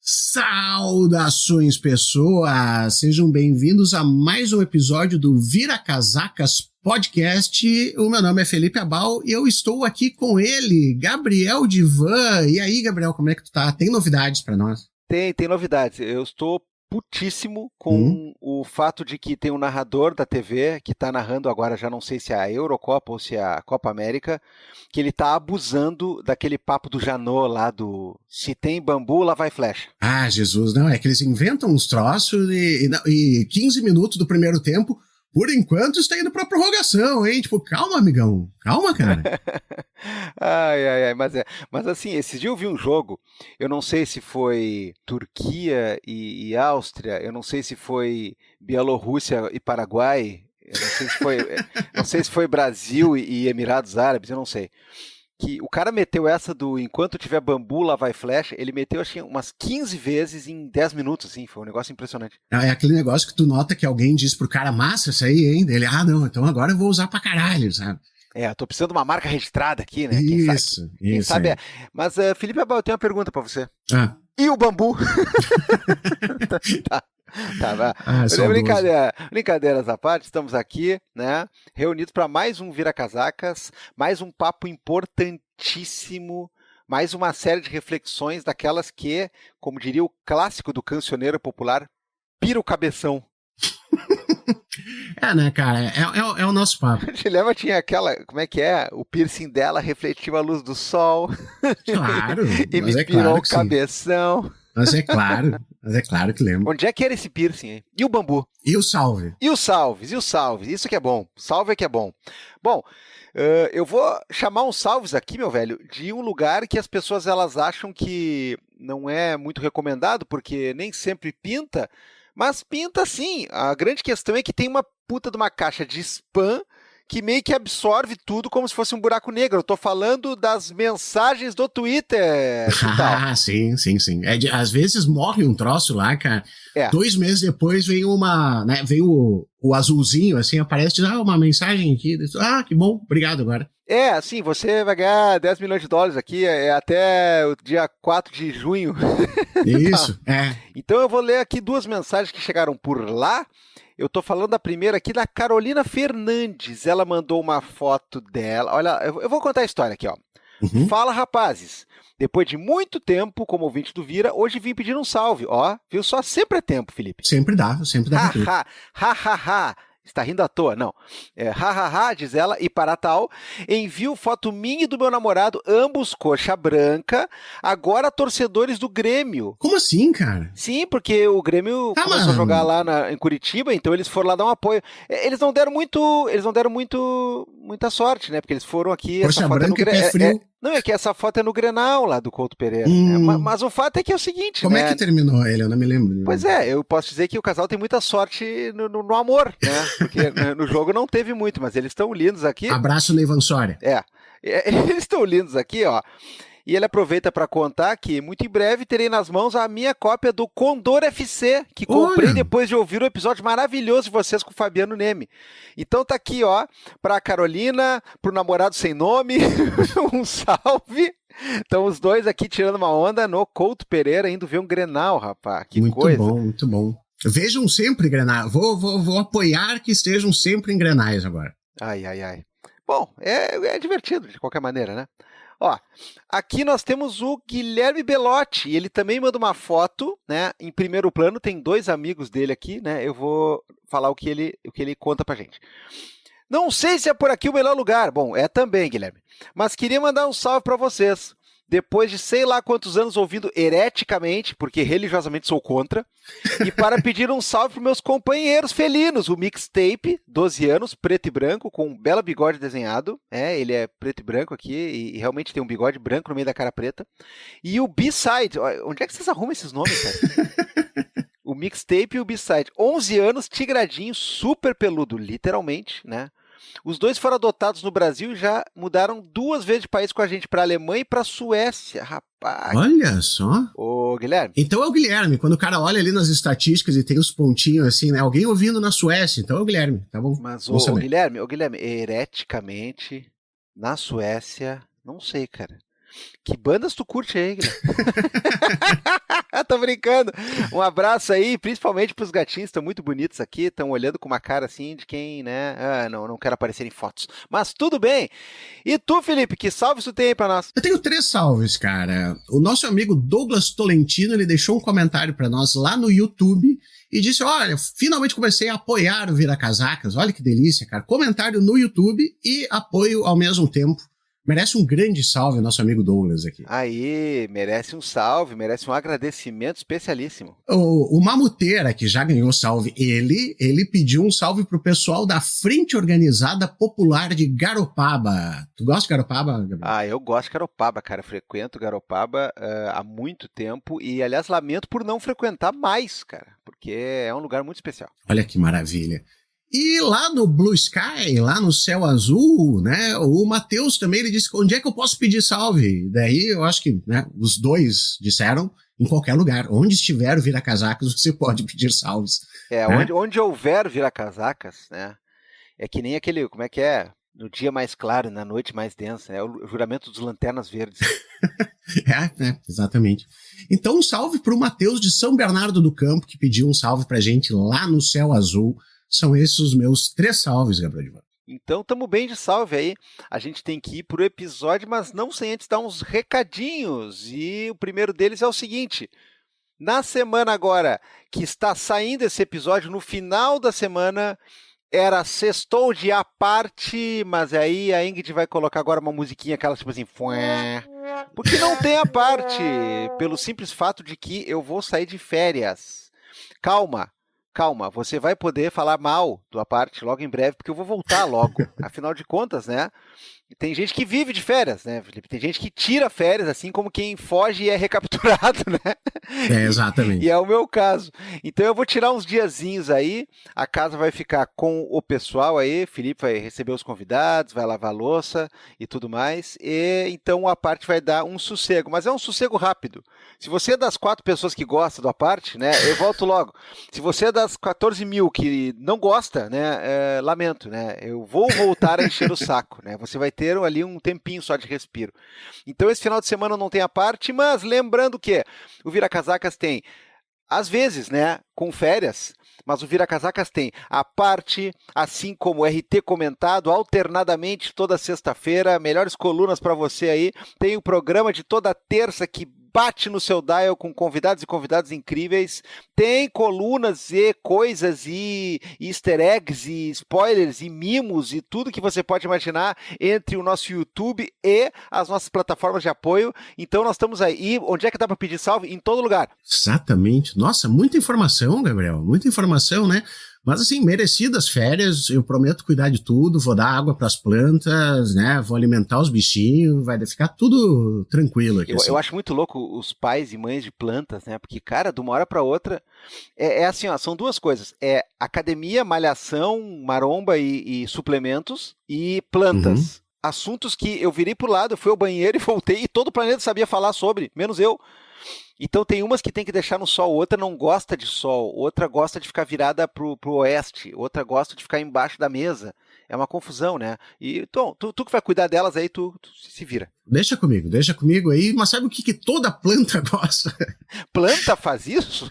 Saudações, pessoas! Sejam bem-vindos a mais um episódio do Vira Casacas Podcast. O meu nome é Felipe Abal e eu estou aqui com ele, Gabriel Divan. E aí, Gabriel, como é que tu tá? Tem novidades pra nós? Tem novidades. Eu estou putíssimo com o fato de que tem um narrador da TV que está narrando agora, já não sei se é a Eurocopa ou se é a Copa América, que ele está abusando daquele papo do Janot lá do se tem bambu, lá vai flecha. Ah, Jesus, não, é que eles inventam uns troços e 15 minutos do primeiro tempo, por enquanto está indo pra prorrogação, hein? Tipo, calma, amigão, calma, cara. Mas assim, esse dia eu vi um jogo, eu não sei se foi Turquia e Áustria, eu não sei se foi Bielorrússia e Paraguai, eu não sei se foi Brasil e Emirados Árabes, eu não sei. Que o cara meteu essa do enquanto tiver bambu, lá vai flecha, ele meteu acho que umas 15 vezes em 10 minutos, assim, foi um negócio impressionante. É aquele negócio que tu nota que alguém diz pro cara, massa isso aí, hein? Ele, não, então agora eu vou usar pra caralho, sabe? Eu tô precisando de uma marca registrada aqui, né? Quem sabe é. Mas, Felipe Abel, eu tenho uma pergunta pra você. E o bambu? Brincadeiras à parte, estamos aqui, né, reunidos para mais um Vira Casacas, mais um papo importantíssimo, mais uma série de reflexões daquelas que, como diria o clássico do cancioneiro popular, pira o cabeção. Né, cara, é o nosso papo. A Dilema tinha aquela, como é que é? O piercing dela refletiu a luz do sol. Claro, e me pirou o cabeção. Mas é claro que lembro. Onde é que era esse piercing, hein? E o bambu? E o salve? E os salves. Isso que é bom. Salve é que é bom. Bom, eu vou chamar uns salves aqui, meu velho, de um lugar que as pessoas elas acham que não é muito recomendado, porque nem sempre pinta, mas pinta sim. A grande questão é que tem uma puta de uma caixa de spam que meio que absorve tudo como se fosse um buraco negro. Eu tô falando das mensagens do Twitter. Sim. Às vezes morre um troço lá, cara. 2 meses depois vem vem o azulzinho, assim, aparece, diz, uma mensagem aqui. Que bom, obrigado agora. Assim, você vai ganhar 10 milhões de dólares aqui, até o dia 4 de junho. Isso, Então eu vou ler aqui 2 mensagens que chegaram por lá. Eu tô falando da primeira aqui da Carolina Fernandes. Ela mandou uma foto dela. Olha, eu vou contar a história aqui, ó. Fala, rapazes. Depois de muito tempo como ouvinte do Vira, hoje vim pedir um salve. Ó, viu só? Sempre é tempo, Felipe. Sempre dá tempo. Está rindo à toa? Não. Diz ela, e para tal, envio foto minha e do meu namorado, ambos coxa branca, agora torcedores do Grêmio. Como assim, cara? Sim, porque o Grêmio começou a jogar lá em Curitiba, então eles foram lá dar um apoio. Eles não deram muita sorte, né? Porque eles foram aqui... Coxa branca e pé frio. Não, é que essa foto é no Grenal, lá do Couto Pereira. Né? Mas o fato é que é o seguinte, Como é que terminou ele? Eu não me lembro. Pois eu posso dizer que o casal tem muita sorte no amor, né? Porque no jogo não teve muito, mas eles estão lindos aqui. Abraço, Neivan Soria. Eles estão lindos aqui, ó. E ele aproveita para contar que muito em breve terei nas mãos a minha cópia do Condor FC, que comprei depois de ouvir o episódio maravilhoso de vocês com o Fabiano Neme. Então tá aqui, ó, pra Carolina, pro namorado sem nome, um salve. Então os dois aqui tirando uma onda no Couto Pereira, indo ver um Grenal, rapaz. Que coisa. Muito bom. Vejam sempre Grenal. Vou apoiar que estejam sempre em Grenais agora. Ai. Bom, é divertido de qualquer maneira, né? Ó, aqui nós temos o Guilherme Belotti, e ele também manda uma foto, né, em primeiro plano, tem 2 amigos dele aqui, né, eu vou falar o que ele conta pra gente. Não sei se é por aqui o melhor lugar, bom, é também, Guilherme, mas queria mandar um salve pra vocês. Depois de sei lá quantos anos ouvindo hereticamente, porque religiosamente sou contra, e para pedir um salve para meus companheiros felinos, o Mixtape, 12 anos, preto e branco, com um belo bigode desenhado, ele é preto e branco aqui, e realmente tem um bigode branco no meio da cara preta, e o B-Side, onde é que vocês arrumam esses nomes, cara? O Mixtape e o B-Side, 11 anos, tigradinho, super peludo, literalmente, né? Os dois foram adotados no Brasil e já mudaram 2 vezes de país com a gente, para a Alemanha e para a Suécia, rapaz. Olha só. Ô, Guilherme. Então é o Guilherme. Quando o cara olha ali nas estatísticas e tem os pontinhos assim, né? Alguém ouvindo na Suécia. Então é o Guilherme, tá bom? Mas, ô, Guilherme, hereticamente, na Suécia, não sei, cara. Que bandas tu curte aí, Guilherme? Tô brincando. Um abraço aí, principalmente pros gatinhos, estão muito bonitos aqui, estão olhando com uma cara assim de quem, né? Não quero aparecer em fotos. Mas tudo bem. E tu, Felipe, que salve tu tem aí pra nós? Eu tenho 3 salves, cara. O nosso amigo Douglas Tolentino, ele deixou um comentário pra nós lá no YouTube e disse, olha, finalmente comecei a apoiar o Vira Casacas. Olha que delícia, cara. Comentário no YouTube e apoio ao mesmo tempo. Merece um grande salve, nosso amigo Douglas aqui. Aí, merece um salve, merece um agradecimento especialíssimo. O Mamuteira, que já ganhou salve, ele pediu um salve pro pessoal da Frente Organizada Popular de Garopaba. Tu gosta de Garopaba, Gabriel? Ah, eu gosto de Garopaba, cara. Frequento Garopaba há muito tempo e, aliás, lamento por não frequentar mais, cara, porque é um lugar muito especial. Olha que maravilha. E lá no Blue Sky, lá no céu azul, né, o Matheus também, ele disse, onde é que eu posso pedir salve? Daí eu acho que, né, os dois disseram, em qualquer lugar, onde estiver o Vira Casacas, você pode pedir salves. Né? Onde houver Vira Casacas, né, é que nem aquele, como é que é? No dia mais claro, na noite mais densa, é o juramento dos lanternas verdes. Exatamente. Então um salve pro Matheus de São Bernardo do Campo, que pediu um salve pra gente lá no céu azul. São esses os meus 3 salves, Gabriel. Então, estamos bem de salve aí. A gente tem que ir pro episódio, mas não sem antes dar uns recadinhos. E o primeiro deles é o seguinte. Na semana agora que está saindo esse episódio, no final da semana, era sextou de à parte, mas aí a Ingrid vai colocar agora uma musiquinha, aquela tipo assim... Porque não tem a parte, pelo simples fato de que eu vou sair de férias. Calma, você vai poder falar mal do A Parte logo em breve, porque eu vou voltar logo. Afinal de contas, né? Tem gente que vive de férias, né, Felipe? Tem gente que tira férias, assim como quem foge e é recapturado, né? Exatamente. E é o meu caso. Então eu vou tirar uns diazinhos aí, a casa vai ficar com o pessoal aí, Felipe vai receber os convidados, vai lavar a louça e tudo mais, e então a parte vai dar um sossego, mas é um sossego rápido. Se você é das 4 pessoas que gostam do A Parte, né, eu volto logo. Se você é das 14 mil que não gosta, né, lamento, né, eu vou voltar a encher o saco, né, você vai ter ali um tempinho só de respiro. Então esse final de semana não tem A Parte, mas lembrando que o Vira Casacas tem, às vezes, né, com férias, mas o Vira Casacas tem A Parte, assim como o RT comentado, alternadamente toda sexta-feira, melhores colunas para você aí, tem o programa de toda terça que bate no seu dial com convidados e convidadas incríveis, tem colunas e coisas e easter eggs e spoilers e mimos e tudo que você pode imaginar entre o nosso YouTube e as nossas plataformas de apoio. Então nós estamos aí. E onde é que dá para pedir salve? Em todo lugar. Exatamente. Nossa, muita informação, Gabriel. Muita informação, né? Mas assim, merecidas férias, eu prometo cuidar de tudo, vou dar água para as plantas, né? Vou alimentar os bichinhos, vai ficar tudo tranquilo aqui. Eu acho muito louco os pais e mães de plantas, né? Porque, cara, de uma hora para outra, é assim, ó, são 2 coisas. É academia, malhação, maromba e suplementos e plantas. Uhum. Assuntos que eu virei pro lado, eu fui ao banheiro e voltei e todo o planeta sabia falar sobre, menos eu. Então tem umas que tem que deixar no sol, outra não gosta de sol, outra gosta de ficar virada pro oeste, outra gosta de ficar embaixo da mesa. É uma confusão, né? E então, tu que vai cuidar delas aí, tu se vira. Deixa comigo aí, mas sabe o que toda planta gosta? Planta faz isso?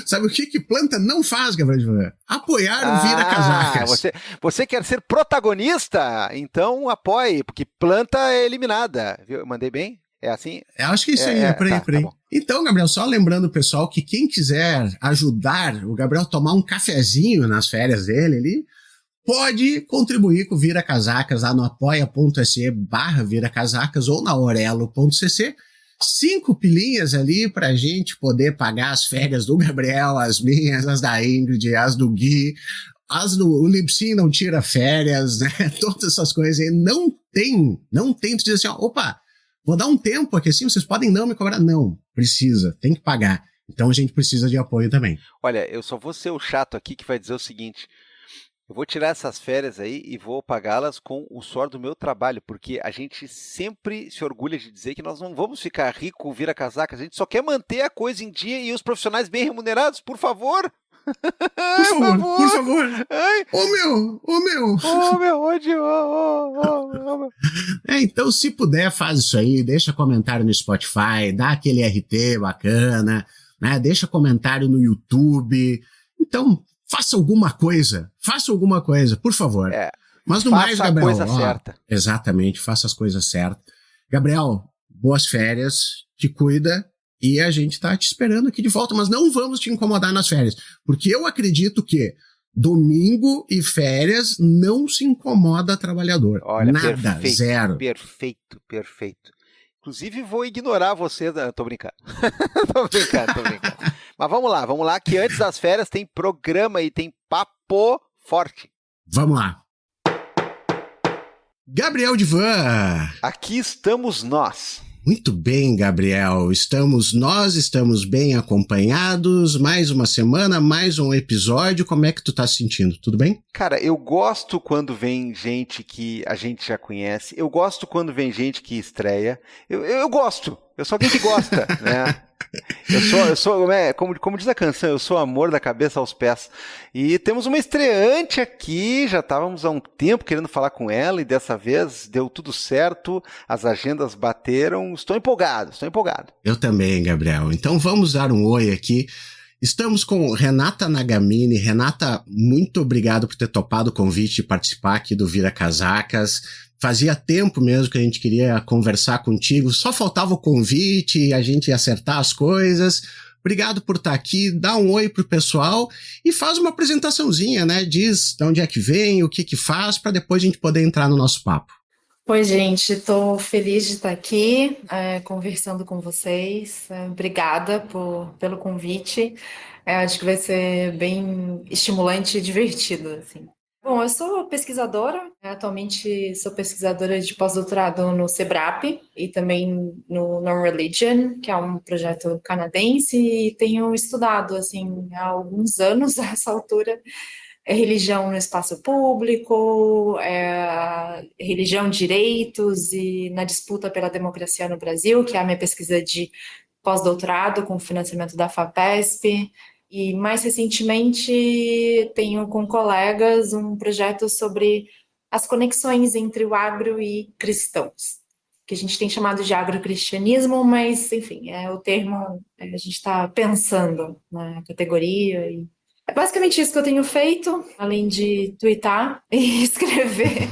Sabe o que planta não faz, Gabriel? Apoiar o Vira Casacas. Você quer ser protagonista? Então apoie, porque planta é eliminada. Viu? Eu mandei bem? É assim? Eu acho que é isso aí, é por aí, por aí. Tá bom. Então, Gabriel, só lembrando o pessoal que quem quiser ajudar o Gabriel a tomar um cafezinho nas férias dele ali, pode contribuir com o Vira Casacas lá no apoia.se/viracasacas ou na orelo.cc. 5 pilinhas ali pra gente poder pagar as férias do Gabriel, as minhas, as da Ingrid, as do Gui, o Lipsin não tira férias, né? Todas essas coisas aí. Não tem, tu diz assim, ó, opa, vou dar um tempo aqui assim, vocês podem não me cobrar. Não, precisa, tem que pagar. Então a gente precisa de apoio também. Olha, eu só vou ser o chato aqui que vai dizer o seguinte, eu vou tirar essas férias aí e vou pagá-las com o suor do meu trabalho, porque a gente sempre se orgulha de dizer que nós não vamos ficar rico, vira casaca, a gente só quer manter a coisa em dia e os profissionais bem remunerados, por favor. Por favor, por favor. Ai. Ô meu. Onde? Então, se puder, faz isso aí, deixa comentário no Spotify, dá aquele RT bacana, né? Deixa comentário no YouTube. Então, faça alguma coisa, por favor. Mas no mais, Gabriel, faça a coisa certa. Exatamente, faça as coisas certas. Gabriel, boas férias, te cuida e a gente tá te esperando aqui de volta, mas não vamos te incomodar nas férias, porque eu acredito que domingo e férias não se incomoda trabalor. Olha, nada, perfeito, zero. Perfeito. Inclusive vou ignorar você, tô brincando. tô brincando. Mas vamos lá, que antes das férias tem programa e tem papo forte. Vamos lá. Gabriel Divan. Aqui estamos nós. Muito bem, Gabriel. Estamos bem acompanhados. Mais uma semana, mais um episódio. Como é que tu tá se sentindo? Tudo bem? Cara, eu gosto quando vem gente que a gente já conhece. Eu gosto quando vem gente que estreia. Eu gosto. Eu sou alguém que gosta, né? Eu sou, como diz a canção, eu sou amor da cabeça aos pés. E temos uma estreante aqui, já estávamos há um tempo querendo falar com ela e dessa vez deu tudo certo, as agendas bateram, estou empolgado. Eu também, Gabriel. Então vamos dar um oi aqui. Estamos com Renata Nagamini. Renata, muito obrigado por ter topado o convite de participar aqui do Vira Casacas. Fazia tempo mesmo que a gente queria conversar contigo, só faltava o convite e a gente ia acertar as coisas. Obrigado por estar aqui, dá um oi pro pessoal e faz uma apresentaçãozinha, né? Diz de onde é que vem, o que que faz, para depois a gente poder entrar no nosso papo. Oi, gente, estou feliz de estar aqui conversando com vocês. Obrigada pelo convite. Acho que vai ser bem estimulante e divertido, assim. Bom, eu sou pesquisadora, atualmente sou pesquisadora de pós-doutorado no SEBRAP e também no Non-Religion, que é um projeto canadense, e tenho estudado, assim, há alguns anos, a essa altura, religião no espaço público, religião, direitos e na disputa pela democracia no Brasil, que é a minha pesquisa de pós-doutorado com financiamento da FAPESP. E mais recentemente tenho com colegas um projeto sobre as conexões entre o agro e cristãos, que a gente tem chamado de agrocristianismo, mas, enfim, é o termo a gente está pensando na categoria. E é basicamente isso que eu tenho feito, além de twittar e escrever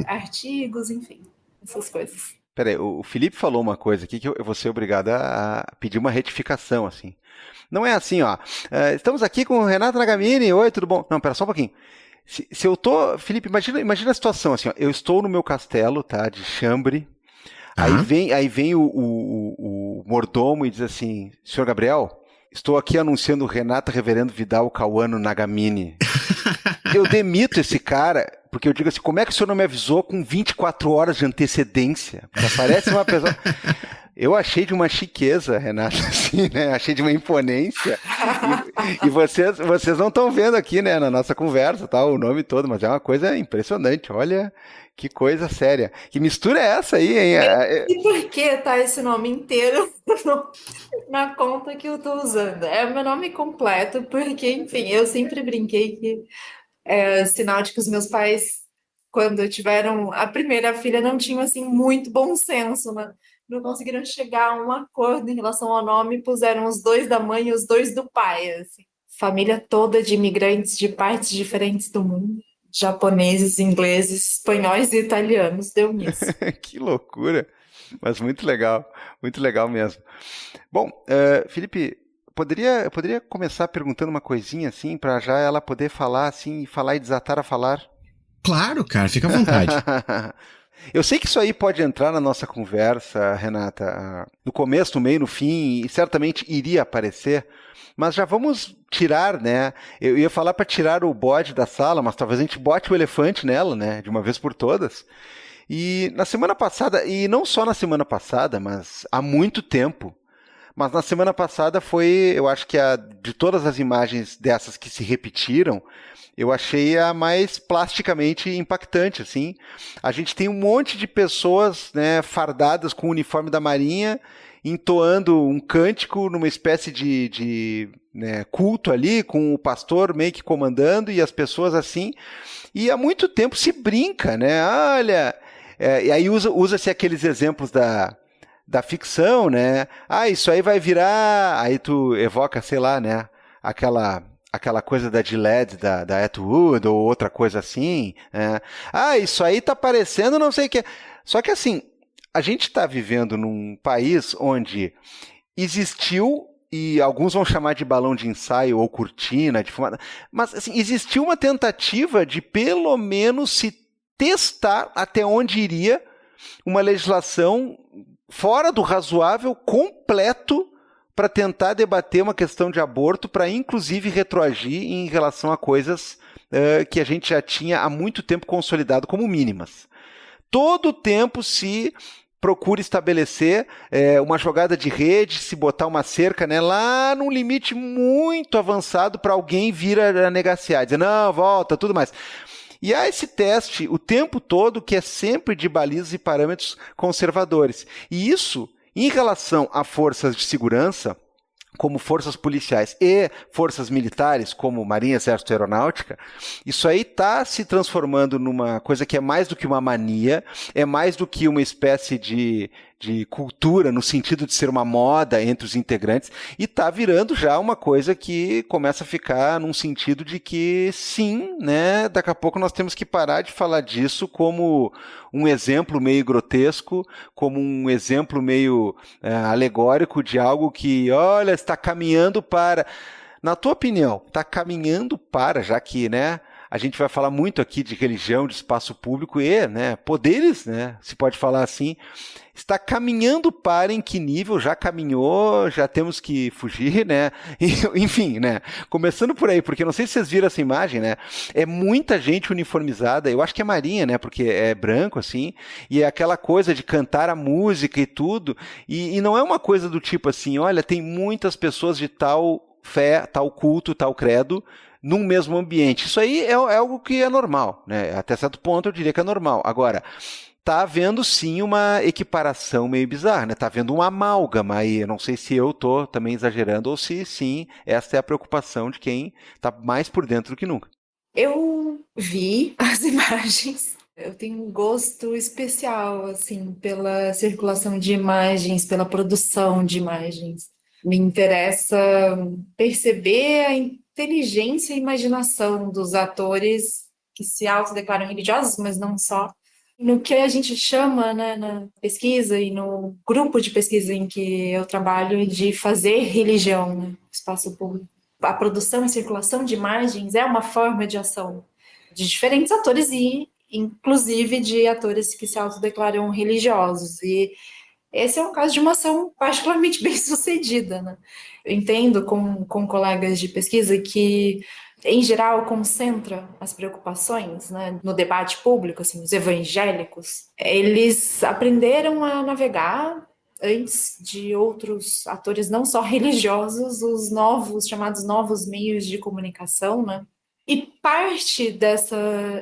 artigos, enfim, essas coisas. Peraí, o Felipe falou uma coisa aqui que eu vou ser obrigado a pedir uma retificação, assim. Não é assim, ó. Estamos aqui com o Renato Nagamini. Oi, tudo bom? Não, pera só um pouquinho. Se eu tô... Felipe, imagina a situação, assim, ó. Eu estou no meu castelo, tá? De chambre. Aí vem o mordomo e diz assim, senhor Gabriel, estou aqui anunciando o Renato Reverendo Vidal Cauano Nagamini. Eu demito esse cara, porque eu digo assim, como é que o senhor não me avisou com 24 horas de antecedência? Parece uma pessoa... Eu achei de uma chiqueza, Renata, assim, né? Achei de uma imponência. E vocês não estão vendo aqui, né, na nossa conversa, tá, o nome todo, mas é uma coisa impressionante. Olha que coisa séria. Que mistura é essa aí, hein? E por que tá esse nome inteiro na conta que eu tô usando? É o meu nome completo, porque, enfim, eu sempre brinquei que é sinal de que os meus pais, quando tiveram a primeira filha, não tinham, assim, muito bom senso, né? Não conseguiram chegar a um acordo em relação ao nome, puseram os dois da mãe e os dois do pai, assim. Família toda de imigrantes de partes diferentes do mundo, japoneses, ingleses, espanhóis e italianos, deu nisso. Que loucura, mas muito legal mesmo. Bom, Felipe, poderia começar perguntando uma coisinha assim, para já ela poder falar assim, falar e desatar a falar? Claro, cara, fica à vontade. Eu sei que isso aí pode entrar na nossa conversa, Renata, no começo, no meio, no fim, e certamente iria aparecer, mas já vamos tirar, né? Eu ia falar para tirar o bode da sala, mas talvez a gente bote o elefante nela, né? De uma vez por todas. E na semana passada, e não só na semana passada, mas há muito tempo, mas na semana passada foi, eu acho que de todas as imagens dessas que se repetiram, eu achei a mais plasticamente impactante, assim. A gente tem um monte de pessoas, né, fardadas com o uniforme da Marinha entoando um cântico numa espécie de né, culto ali, com o pastor meio que comandando e as pessoas assim. E há muito tempo se brinca, né? Olha, e aí usa-se aqueles exemplos da ficção, né? Isso aí vai virar... Aí tu evoca, sei lá, né? Aquela coisa da Gilead, da Atwood, ou outra coisa assim. Né? Isso aí tá parecendo não sei o que. Só que assim, a gente está vivendo num país onde existiu, e alguns vão chamar de balão de ensaio ou cortina de fumada, mas assim, existiu uma tentativa de pelo menos se testar até onde iria uma legislação fora do razoável completo para tentar debater uma questão de aborto, para inclusive retroagir em relação a coisas que a gente já tinha há muito tempo consolidado como mínimas. Todo o tempo se procura estabelecer uma jogada de rede, se botar uma cerca, né, lá num limite muito avançado para alguém vir a negaciar, dizer, não, volta, tudo mais. E há esse teste o tempo todo que é sempre de balizas e parâmetros conservadores. E isso, em relação a forças de segurança, como forças policiais e forças militares, como Marinha, Exército e Aeronáutica, isso aí está se transformando numa coisa que é mais do que uma mania, é mais do que uma espécie de cultura, no sentido de ser uma moda entre os integrantes, e está virando já uma coisa que começa a ficar num sentido de que, sim, né, daqui a pouco nós temos que parar de falar disso como um exemplo meio grotesco, como um exemplo meio alegórico de algo que, olha, está caminhando para... Na tua opinião, está caminhando para, já que, né, a gente vai falar muito aqui de religião, de espaço público e, né, poderes, né, se pode falar assim, está caminhando para em que nível? Já caminhou, já temos que fugir, né? Enfim, né? Começando por aí, porque não sei se vocês viram essa imagem, né? É muita gente uniformizada, eu acho que é Marinha, né? Porque é branco, assim, e é aquela coisa de cantar a música e tudo, e não é uma coisa do tipo assim, olha, tem muitas pessoas de tal fé, tal culto, tal credo, num mesmo ambiente. Isso aí é algo que é normal, né? Até certo ponto eu diria que é normal. Agora, tá havendo sim uma equiparação meio bizarra, né? Tá havendo um amálgama aí. Eu não sei se eu tô também exagerando ou se sim, essa é a preocupação de quem tá mais por dentro do que nunca. Eu vi as imagens. Eu tenho um gosto especial, assim, pela circulação de imagens, pela produção de imagens. Me interessa perceber a inteligência e imaginação dos atores que se autodeclaram religiosos, mas não só. No que a gente chama, né, na pesquisa e no grupo de pesquisa em que eu trabalho, de fazer religião no espaço público. A produção e circulação de imagens é uma forma de ação de diferentes atores e, inclusive, de atores que se autodeclaram religiosos. E esse é um caso de uma ação particularmente bem sucedida, né? Eu entendo com colegas de pesquisa que, em geral, concentra as preocupações, né, no debate público, assim, os evangélicos, eles aprenderam a navegar antes de outros atores não só religiosos, os novos, chamados novos meios de comunicação, né? E parte dessa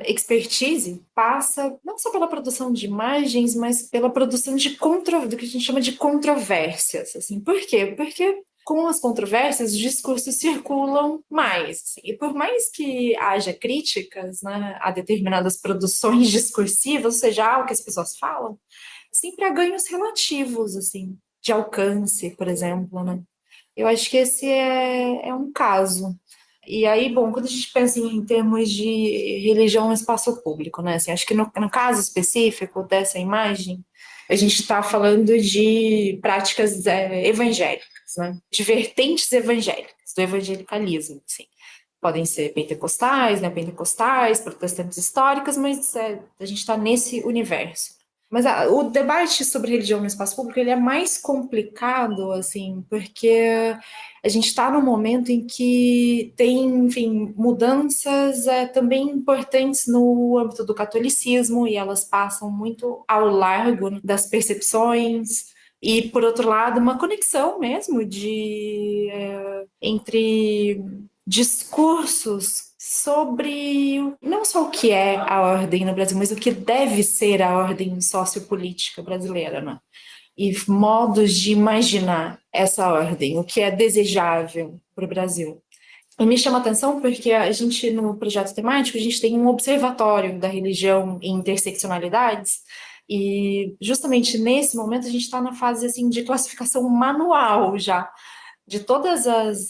expertise passa não só pela produção de imagens, mas pela produção do que a gente chama de controvérsias. Assim. Por quê? Porque com as controvérsias, os discursos circulam mais. Assim. E por mais que haja críticas, né, a determinadas produções discursivas, ou seja, algo que as pessoas falam, sempre há ganhos relativos, assim, de alcance, por exemplo. Né? Eu acho que esse é um caso. E aí, bom, quando a gente pensa em termos de religião no espaço público, né? Assim, acho que no caso específico dessa imagem, a gente está falando de práticas evangélicas, né? De vertentes evangélicas, do evangelicalismo, assim. Podem ser pentecostais, né? Pentecostais, protestantes históricas, mas a gente está nesse universo. Mas o debate sobre religião no espaço público ele é mais complicado, assim, porque a gente está num momento em que tem, enfim, mudanças também importantes no âmbito do catolicismo e elas passam muito ao largo das percepções e, por outro lado, uma conexão mesmo entre discursos sobre não só o que é a ordem no Brasil, mas o que deve ser a ordem sociopolítica brasileira, né? e modos de imaginar essa ordem, o que é desejável para o Brasil. E me chama a atenção porque a gente, no projeto temático, a gente tem um observatório da religião e interseccionalidades, e justamente nesse momento a gente está na fase assim, de classificação manual já, de todas as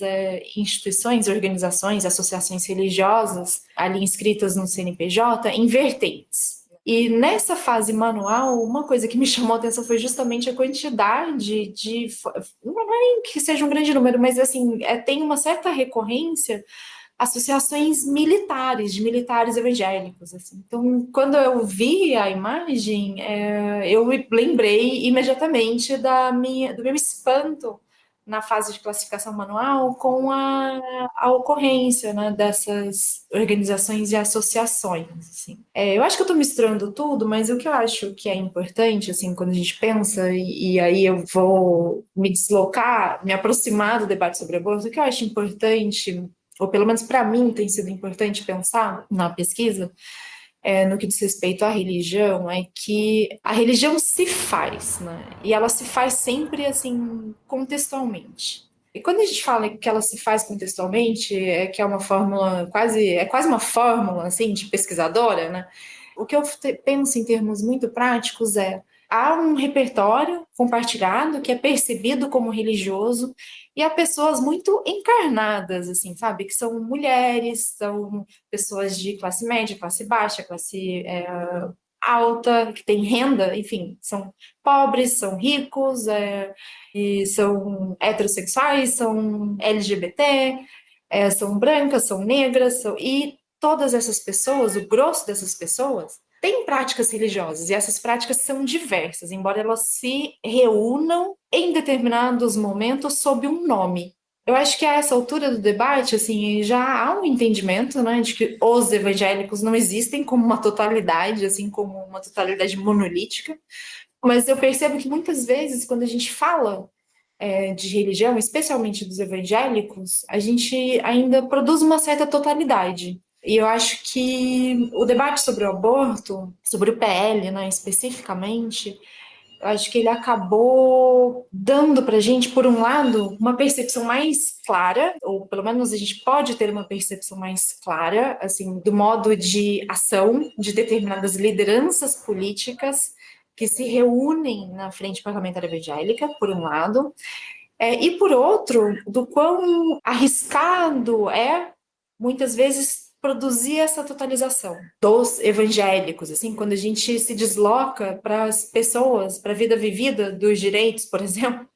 instituições, organizações, associações religiosas ali inscritas no CNPJ em vertentes. E nessa fase manual, uma coisa que me chamou a atenção foi justamente a quantidade não é que seja um grande número, mas assim, tem uma certa recorrência associações militares, de militares evangélicos. Assim. Então, quando eu vi a imagem, eu lembrei imediatamente do meu espanto na fase de classificação manual com a ocorrência, né, dessas organizações e associações. Assim. Eu acho que eu estou misturando tudo, mas o que eu acho que é importante, assim, quando a gente pensa, e aí eu vou me deslocar, me aproximar do debate sobre aborto, o que eu acho importante, ou pelo menos para mim tem sido importante pensar na pesquisa, no que diz respeito à religião, é que a religião se faz, né? E ela se faz sempre, assim, contextualmente. E quando a gente fala que ela se faz contextualmente, que é uma fórmula quase uma fórmula, assim, de pesquisadora, né? O que eu penso em termos muito práticos há um repertório compartilhado que é percebido como religioso e há pessoas muito encarnadas, assim, sabe? Que são mulheres, são pessoas de classe média, classe baixa, classe alta, que têm renda, enfim, são pobres, são ricos, e são heterossexuais, são LGBT, são brancas, são negras, e todas essas pessoas, o grosso dessas pessoas, tem práticas religiosas, e essas práticas são diversas, embora elas se reúnam em determinados momentos sob um nome. Eu acho que a essa altura do debate, assim, já há um entendimento, né, de que os evangélicos não existem como uma totalidade, assim, como uma totalidade monolítica, mas eu percebo que muitas vezes, quando a gente fala de religião, especialmente dos evangélicos, a gente ainda produz uma certa totalidade. E eu acho que o debate sobre o aborto, sobre o PL, né, especificamente, eu acho que ele acabou dando para a gente, por um lado, uma percepção mais clara, ou pelo menos a gente pode ter uma percepção mais clara, assim, do modo de ação de determinadas lideranças políticas que se reúnem na frente parlamentar evangélica, por um lado, e por outro, do quão arriscado muitas vezes, produzir essa totalização dos evangélicos, assim, quando a gente se desloca para as pessoas, para a vida vivida dos direitos, por exemplo,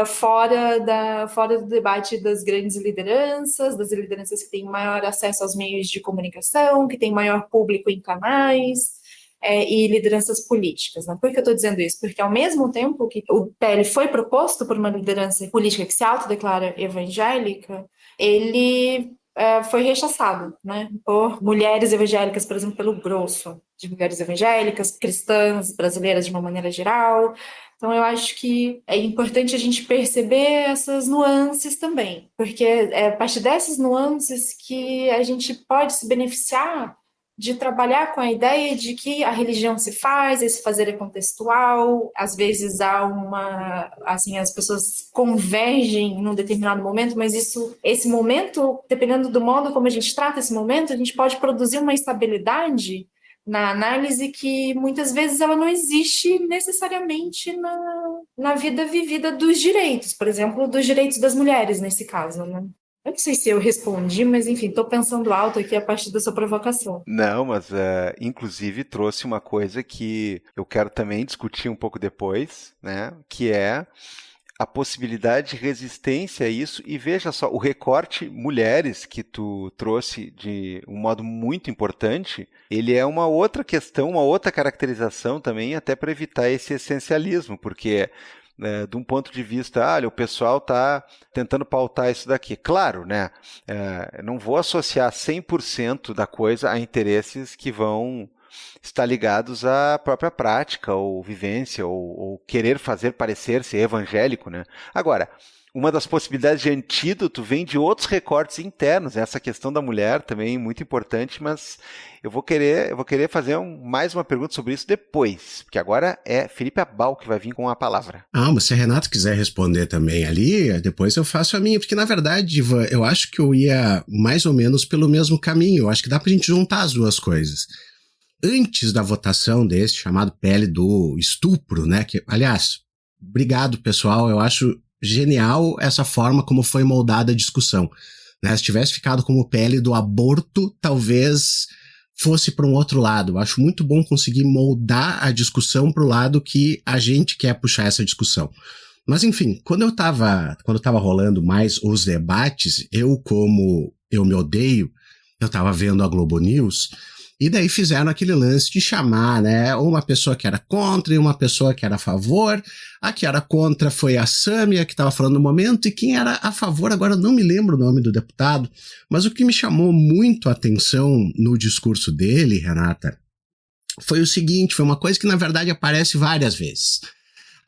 fora do debate das grandes lideranças, das lideranças que têm maior acesso aos meios de comunicação, que têm maior público em canais, e lideranças políticas. Né? Por que eu estou dizendo isso? Porque ao mesmo tempo que o PL foi proposto por uma liderança política que se autodeclara evangélica, ele foi rechaçado, né, por mulheres evangélicas, por exemplo, pelo grosso de mulheres evangélicas, cristãs, brasileiras de uma maneira geral. Então, eu acho que é importante a gente perceber essas nuances também, porque é a partir dessas nuances que a gente pode se beneficiar de trabalhar com a ideia de que a religião se faz, esse fazer é contextual, às vezes as pessoas convergem num determinado momento, mas esse momento, dependendo do modo como a gente trata esse momento, a gente pode produzir uma estabilidade na análise que muitas vezes ela não existe necessariamente na vida vivida dos direitos, por exemplo, dos direitos das mulheres nesse caso, né? Eu não sei se eu respondi, mas enfim, estou pensando alto aqui a partir da sua provocação. Não, mas inclusive trouxe uma coisa que eu quero também discutir um pouco depois, né? Que é a possibilidade de resistência a isso. E veja só, o recorte mulheres que tu trouxe de um modo muito importante, ele é uma outra questão, uma outra caracterização também, até para evitar esse essencialismo, porque de um ponto de vista, o pessoal está tentando pautar isso daqui. Claro, né? Não vou associar 100% da coisa a interesses que vão estar ligados à própria prática ou vivência ou querer fazer parecer ser evangélico, né? Agora, uma das possibilidades de antídoto vem de outros recortes internos. Essa questão da mulher também é muito importante, mas eu vou querer fazer mais uma pergunta sobre isso depois, porque agora é Felipe Abal que vai vir com a palavra. Mas se a Renata quiser responder também ali, depois eu faço a minha, porque na verdade, Ivan, eu acho que eu ia mais ou menos pelo mesmo caminho. Eu acho que dá pra gente juntar as duas coisas. Antes da votação desse chamado PL do estupro, né, que, aliás, obrigado pessoal, eu acho genial essa forma como foi moldada a discussão, né? Se tivesse ficado como PL do aborto, talvez fosse para um outro lado. Eu acho muito bom conseguir moldar a discussão para o lado que a gente quer puxar essa discussão. Mas enfim, quando tava rolando mais os debates, como eu me odeio, eu tava vendo a Globo News. E daí fizeram aquele lance de chamar, né, uma pessoa que era contra e uma pessoa que era a favor. A que era contra foi a Sâmia, que estava falando no momento, e quem era a favor, agora eu não me lembro o nome do deputado, mas o que me chamou muito a atenção no discurso dele, Renata, foi o seguinte, foi uma coisa que na verdade aparece várias vezes.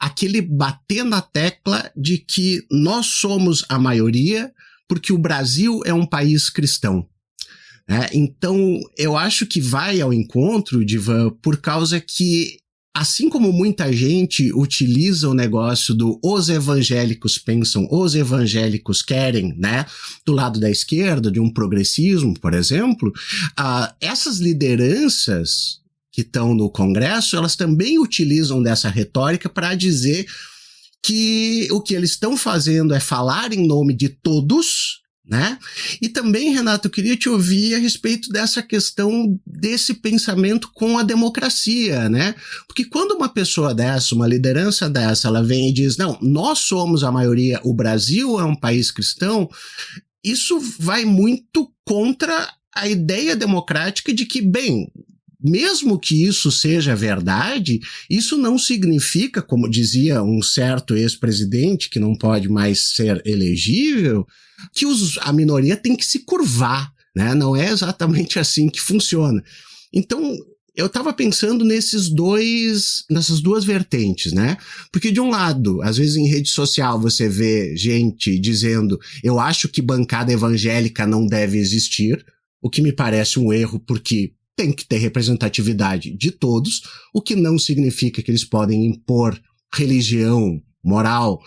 Aquele bater na tecla de que nós somos a maioria porque o Brasil é um país cristão. Então, eu acho que vai ao encontro, Divan, por causa que, assim como muita gente utiliza o negócio do os evangélicos pensam, os evangélicos querem, né, do lado da esquerda, de um progressismo, por exemplo, essas lideranças que estão no Congresso, elas também utilizam dessa retórica para dizer que o que eles estão fazendo é falar em nome de todos, né? E também, Renato, eu queria te ouvir a respeito dessa questão desse pensamento com a democracia, né? Porque quando uma pessoa dessa, uma liderança dessa, ela vem e diz, não, nós somos a maioria, o Brasil é um país cristão, isso vai muito contra a ideia democrática de que, bem, mesmo que isso seja verdade, isso não significa, como dizia um certo ex-presidente que não pode mais ser elegível, que a minoria tem que se curvar, né? Não é exatamente assim que funciona. Então, eu estava pensando nessas duas vertentes, né? Porque de um lado, às vezes em rede social você vê gente dizendo eu acho que bancada evangélica não deve existir, o que me parece um erro porque tem que ter representatividade de todos, o que não significa que eles podem impor religião, moral,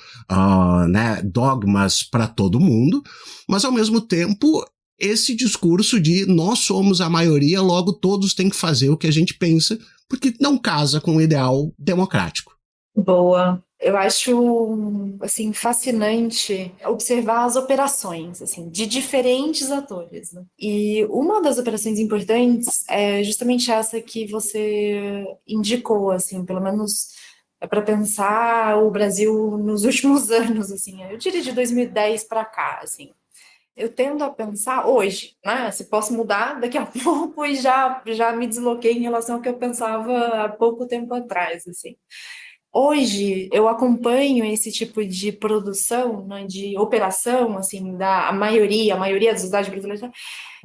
né, dogmas para todo mundo, mas ao mesmo tempo esse discurso de nós somos a maioria, logo todos têm que fazer o que a gente pensa, porque não casa com o ideal democrático. Boa. Eu acho, assim, fascinante observar as operações, assim, de diferentes atores, né? E uma das operações importantes é justamente essa que você indicou, assim, pelo menos para pensar o Brasil nos últimos anos, assim, eu diria de 2010 para cá, assim. Eu tendo a pensar hoje, né? Se posso mudar daqui a pouco e já me desloquei em relação ao que eu pensava há pouco tempo atrás, assim. Hoje eu acompanho esse tipo de produção, né, de operação, assim, a maioria da sociedade brasileira,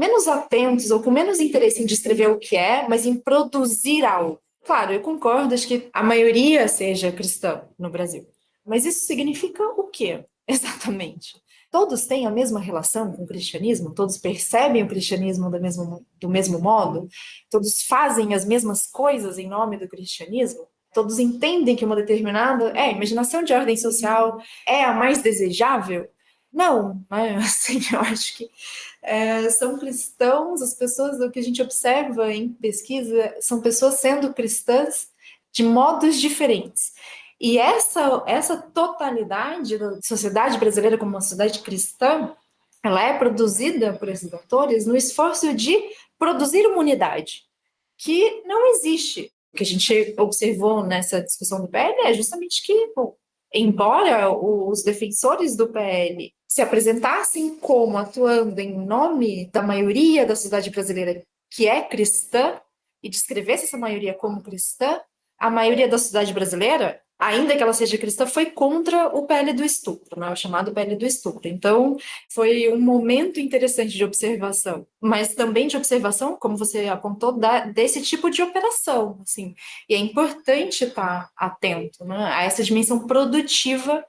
menos atentos ou com menos interesse em descrever o que é, mas em produzir algo. Claro, eu concordo, acho que a maioria seja cristã no Brasil, mas isso significa o quê, exatamente? Todos têm a mesma relação com o cristianismo? Todos percebem o cristianismo do mesmo modo? Todos fazem as mesmas coisas em nome do cristianismo? Todos entendem que uma determinada imaginação de ordem social é a mais desejável? Não, né? Assim, eu acho que são cristãos, as pessoas, o que a gente observa em pesquisa, são pessoas sendo cristãs de modos diferentes. E essa totalidade da sociedade brasileira como uma sociedade cristã, ela é produzida por esses atores no esforço de produzir uma unidade que não existe. O que a gente observou nessa discussão do PL é justamente que, embora os defensores do PL se apresentassem como atuando em nome da maioria da sociedade brasileira que é cristã e descrevesse essa maioria como cristã, a maioria da sociedade brasileira, ainda que ela seja cristã, foi contra o PL do estupro, né? O chamado PL do estupro. Então, foi um momento interessante de observação, mas também de observação, como você apontou, desse tipo de operação, assim. E é importante estar atento, né, a essa dimensão produtiva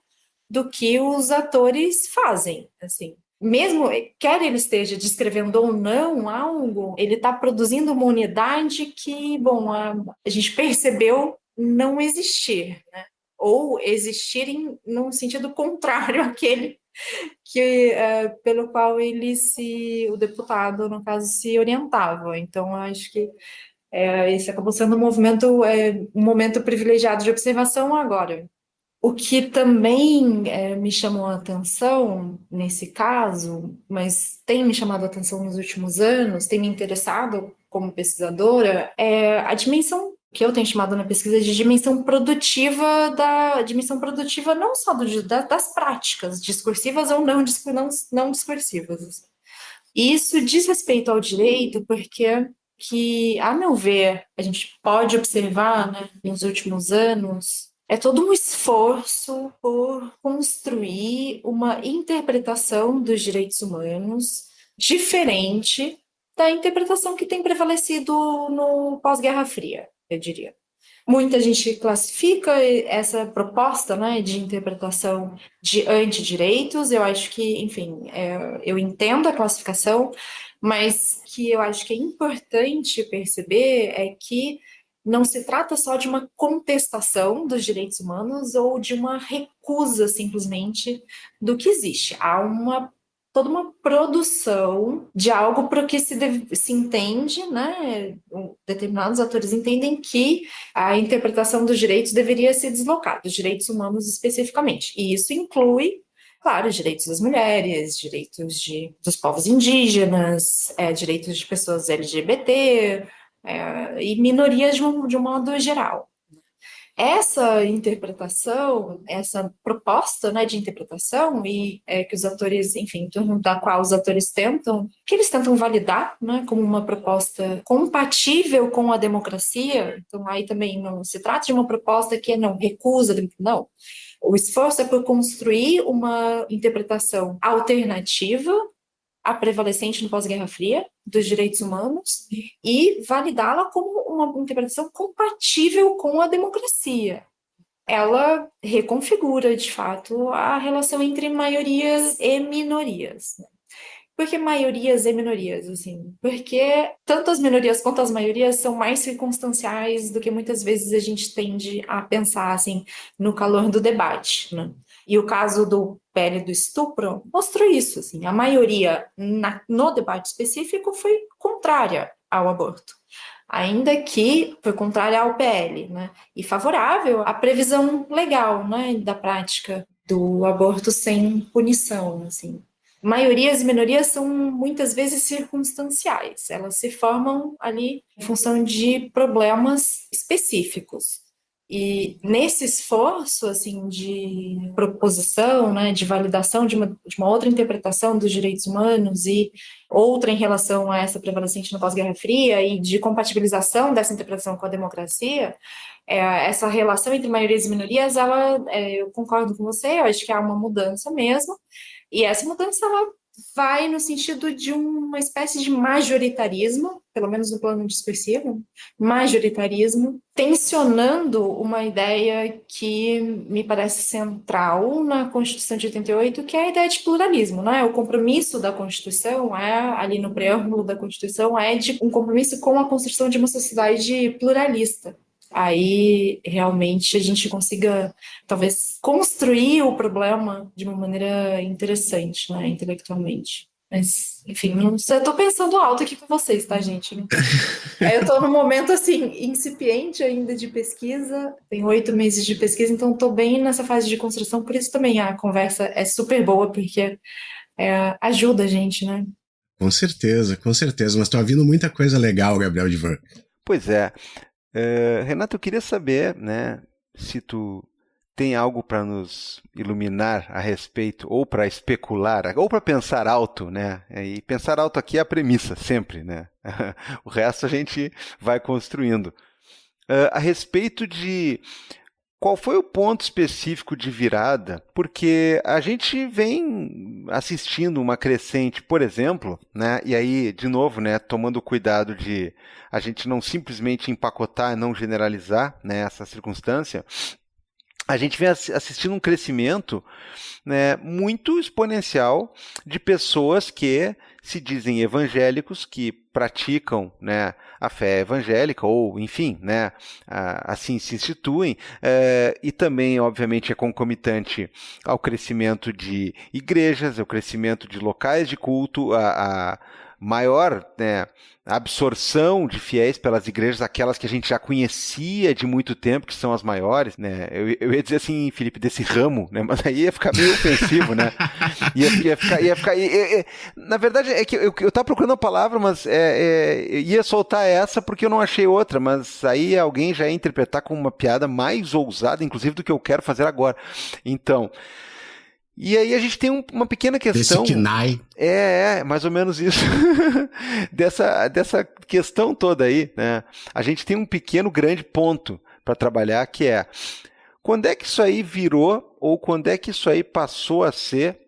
do que os atores fazem, assim. Mesmo, quer ele esteja descrevendo ou não algo, ele está produzindo uma unidade que, bom, a gente percebeu não existir, né? Ou existir num sentido contrário àquele que, pelo qual o deputado, no caso, se orientava. Então, eu acho que esse acabou sendo um momento privilegiado de observação agora. O que também me chamou a atenção nesse caso, mas tem me chamado a atenção nos últimos anos, tem me interessado como pesquisadora, é a dimensão que eu tenho chamado na pesquisa de dimensão produtiva não só das práticas discursivas ou não discursivas. E isso diz respeito ao direito, porque a meu ver, a gente pode observar, né, nos últimos anos, é todo um esforço por construir uma interpretação dos direitos humanos diferente da interpretação que tem prevalecido no pós-Guerra Fria, eu diria. Muita gente classifica essa proposta, né, de interpretação de antidireitos. Eu acho que, enfim, eu entendo a classificação, mas que eu acho que é importante perceber é que não se trata só de uma contestação dos direitos humanos ou de uma recusa, simplesmente, do que existe. Há toda uma produção de algo para o que se entende, né? Determinados atores entendem que a interpretação dos direitos deveria se deslocar, dos direitos humanos especificamente. E isso inclui, claro, direitos das mulheres, direitos dos povos indígenas, direitos de pessoas LGBT, e minorias de um modo geral. Essa interpretação, essa proposta, né, de interpretação, e que os atores, enfim, em torno da qual os atores que eles tentam validar, né, como uma proposta compatível com a democracia. Então, aí também não se trata de uma proposta que não recusa, não. O esforço é por construir uma interpretação alternativa a prevalecente no pós-Guerra Fria dos direitos humanos e validá-la como uma interpretação compatível com a democracia. Ela reconfigura, de fato, a relação entre maiorias e minorias. Por que maiorias e minorias? Assim? Porque tanto as minorias quanto as maiorias são mais circunstanciais do que muitas vezes a gente tende a pensar assim, no calor do debate, né? E o caso do PL do estupro mostrou isso. Assim, a maioria no debate específico foi contrária ao aborto, ainda que foi contrária ao PL, né? E favorável à previsão legal, né, da prática do aborto sem punição. Assim. Maiorias e minorias são muitas vezes circunstanciais, elas se formam ali em função de problemas específicos. E nesse esforço assim, de proposição, né, de validação de uma outra interpretação dos direitos humanos e outra em relação a essa prevalecente no pós-Guerra Fria e de compatibilização dessa interpretação com a democracia, essa relação entre maiorias e minorias, eu concordo com você, eu acho que há uma mudança mesmo, e essa mudança ela vai no sentido de uma espécie de majoritarismo, pelo menos no plano discursivo, majoritarismo, tensionando uma ideia que me parece central na Constituição de 88, que é a ideia de pluralismo, né? O compromisso da Constituição ali no preâmbulo da Constituição, de um compromisso com a construção de uma sociedade pluralista. Aí realmente a gente consiga talvez construir o problema de uma maneira interessante, né, intelectualmente. Mas, enfim, não sei, eu tô pensando alto aqui com vocês, tá, gente? Eu tô num momento, assim, incipiente ainda de pesquisa, tenho 8 meses de pesquisa, então tô bem nessa fase de construção, por isso também a conversa é super boa, porque ajuda a gente, né? Com certeza, mas tá vindo muita coisa legal, Gabriel Divan. Pois é. Renato, eu queria saber, né, se tu tem algo para nos iluminar a respeito, ou para especular, ou para pensar alto, né? E pensar alto aqui é a premissa, sempre, né? O resto a gente vai construindo. A respeito de qual foi o ponto específico de virada, porque a gente vem assistindo uma crescente, por exemplo, né, e aí, de novo, né, tomando cuidado de a gente não simplesmente empacotar e não generalizar, né, essa circunstância, a gente vem assistindo um crescimento, né, muito exponencial de pessoas que se dizem evangélicos, que praticam, né, a fé evangélica, ou, enfim, né, assim se instituem, e também, obviamente, é concomitante ao crescimento de igrejas, ao crescimento de locais de culto, a maior, né, absorção de fiéis pelas igrejas, aquelas que a gente já conhecia de muito tempo, que são as maiores, né? Eu ia dizer assim, Felipe, desse ramo, né? Mas aí ia ficar meio ofensivo, né? Na verdade, é que eu tava procurando a palavra, mas ia soltar essa porque eu não achei outra, mas aí alguém já ia interpretar como uma piada mais ousada, inclusive, do que eu quero fazer agora. Então... E aí a gente tem uma pequena questão... Desse KNAI. Mais ou menos isso. dessa questão toda aí, né? A gente tem um pequeno, grande ponto para trabalhar, que é quando é que isso aí virou, ou quando é que isso aí passou a ser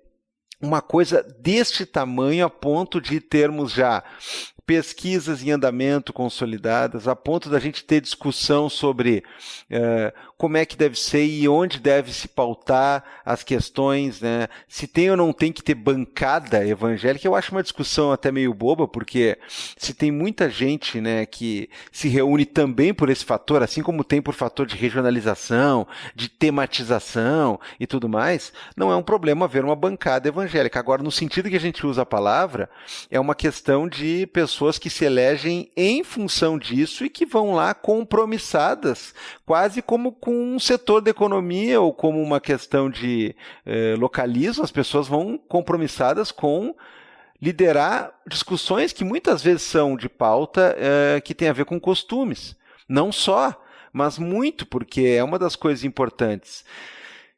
uma coisa deste tamanho, a ponto de termos já pesquisas em andamento consolidadas, a ponto da gente ter discussão sobre como é que deve ser e onde deve se pautar as questões, né? Se tem ou não tem que ter bancada evangélica. Eu acho uma discussão até meio boba, porque se tem muita gente, né, que se reúne também por esse fator, assim como tem por fator de regionalização, de tematização e tudo mais, não é um problema haver uma bancada evangélica. Agora, no sentido que a gente usa a palavra, é uma questão de pessoas que se elegem em função disso e que vão lá compromissadas, quase como com um setor da economia ou como uma questão de localismo. As pessoas vão compromissadas com liderar discussões que muitas vezes são de pauta que tem a ver com costumes. Não só, mas muito, porque é uma das coisas importantes.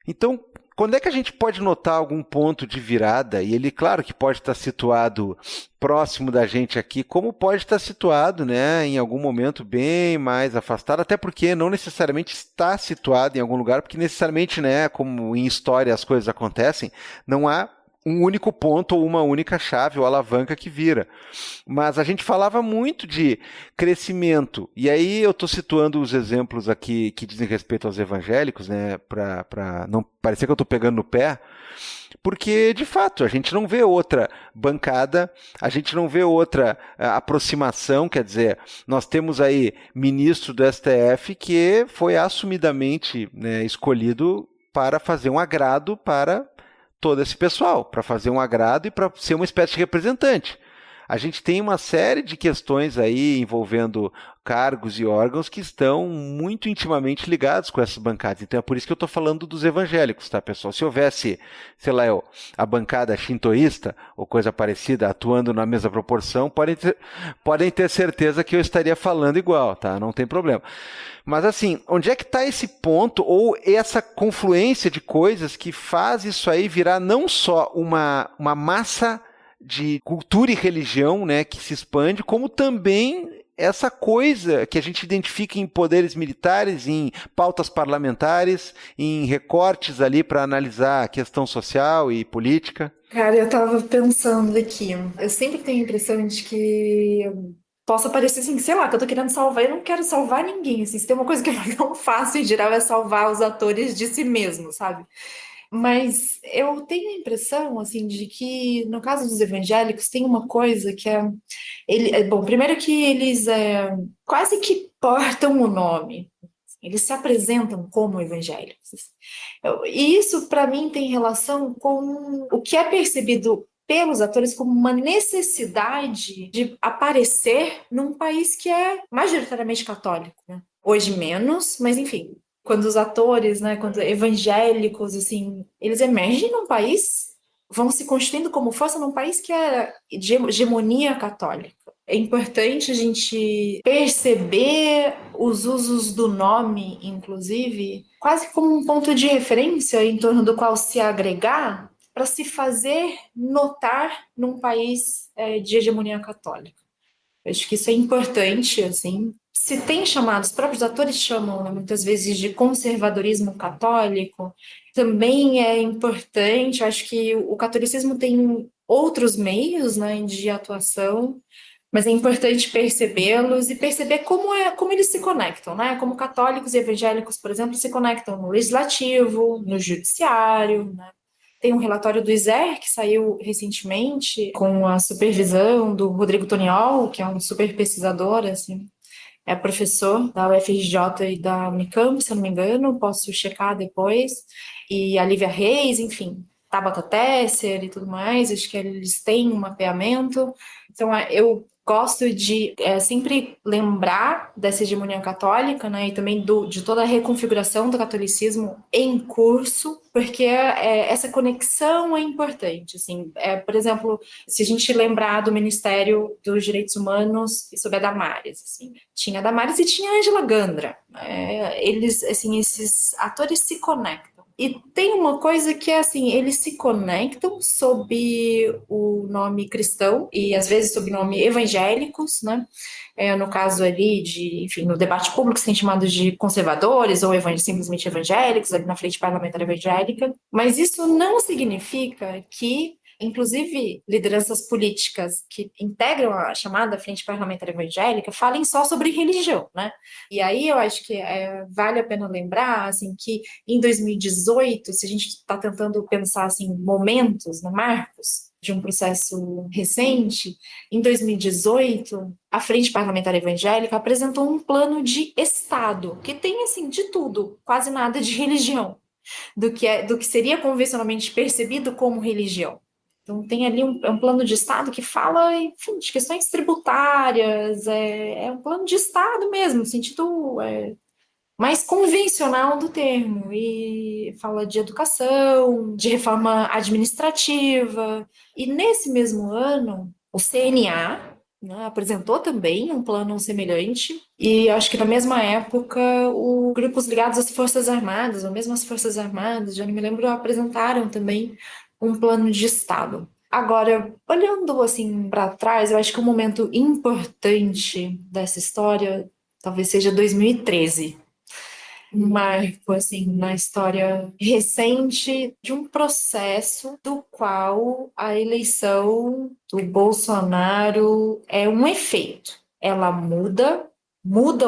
Então, quando é que a gente pode notar algum ponto de virada? E ele, claro, que pode estar situado próximo da gente aqui, como pode estar situado, né, em algum momento bem mais afastado, até porque não necessariamente está situado em algum lugar, porque necessariamente, né, como em história as coisas acontecem, não há um único ponto ou uma única chave ou alavanca que vira. Mas a gente falava muito de crescimento, e aí eu estou situando os exemplos aqui que dizem respeito aos evangélicos, né, para não parecer que eu estou pegando no pé, porque, de fato, a gente não vê outra bancada, a gente não vê outra aproximação, quer dizer, nós temos aí ministro do STF que foi assumidamente, né, escolhido para fazer um agrado para todo esse pessoal, para fazer um agrado e para ser uma espécie de representante. A gente tem uma série de questões aí envolvendo cargos e órgãos que estão muito intimamente ligados com essas bancadas. Então é por isso que eu estou falando dos evangélicos, tá, pessoal? Se houvesse, sei lá, a bancada shintoísta ou coisa parecida atuando na mesma proporção, podem ter certeza que eu estaria falando igual, tá? Não tem problema. Mas assim, onde é que está esse ponto ou essa confluência de coisas que faz isso aí virar não só uma massa de cultura e religião, né, que se expande, como também essa coisa que a gente identifica em poderes militares, em pautas parlamentares, em recortes ali para analisar a questão social e política? Cara, eu tava pensando aqui, eu sempre tenho a impressão de que possa parecer assim, sei lá, que eu tô querendo salvar, eu não quero salvar ninguém, assim, se tem uma coisa que eu não faço em geral é salvar os atores de si mesmos, sabe? Mas eu tenho a impressão, assim, de que no caso dos evangélicos tem uma coisa que bom, primeiro que eles quase que portam o nome, eles se apresentam como evangélicos. E isso, para mim, tem relação com o que é percebido pelos atores como uma necessidade de aparecer num país que é majoritariamente católico, né? Hoje menos, mas enfim, quando os atores, né, quando evangélicos, assim, eles emergem num país, vão se constituindo como força num país que é de hegemonia católica. É importante a gente perceber os usos do nome, inclusive, quase como um ponto de referência em torno do qual se agregar para se fazer notar num país de hegemonia católica. Eu acho que isso é importante, assim. Se tem chamados, os próprios atores chamam, né, muitas vezes de conservadorismo católico, também é importante. Eu acho que o catolicismo tem outros meios, né, de atuação, Mas é importante percebê-los e perceber como eles se conectam, né? Como católicos e evangélicos, por exemplo, se conectam no legislativo, no judiciário, né? Tem um relatório do ISER que saiu recentemente com a supervisão do Rodrigo Toniol, que é um super pesquisador, assim, é professor da UFRJ e da Unicamp, se eu não me engano, posso checar depois, e a Lívia Reis, enfim, Tabata Tesser e tudo mais, acho que eles têm um mapeamento. Então, eu gosto de sempre lembrar dessa hegemonia católica, né, e também de toda a reconfiguração do catolicismo em curso, porque essa conexão é importante. Assim, por exemplo, se a gente lembrar do Ministério dos Direitos Humanos e sobre a Damares, assim, tinha a Damares e tinha a Ângela Gandra. Eles, assim, esses atores se conectam. E tem uma coisa que é assim, eles se conectam sob o nome cristão e às vezes sob o nome evangélicos, né? No caso ali enfim, no debate público se tem chamado de conservadores ou simplesmente evangélicos, ali na frente parlamentar evangélica, mas isso não significa que inclusive lideranças políticas que integram a chamada Frente Parlamentar Evangélica falem só sobre religião, né? E aí eu acho que vale a pena lembrar, assim, que em 2018, se a gente está tentando pensar, assim, momentos, né, marcos de um processo recente, em 2018, a Frente Parlamentar Evangélica apresentou um plano de Estado, que tem, assim, de tudo, quase nada de religião, do que seria convencionalmente percebido como religião. Então, tem ali um plano de Estado que fala, enfim, de questões tributárias, é um plano de Estado mesmo, no sentido mais convencional do termo, e fala de educação, de reforma administrativa. E nesse mesmo ano, o CNA, né, apresentou também um plano semelhante, e acho que na mesma época, grupos ligados às Forças Armadas, ou mesmo as Forças Armadas, já não me lembro, apresentaram também um plano de Estado. Agora, olhando assim para trás, eu acho que um momento importante dessa história talvez seja 2013. Um marco assim na história recente de um processo do qual a eleição do Bolsonaro é um efeito. Ela muda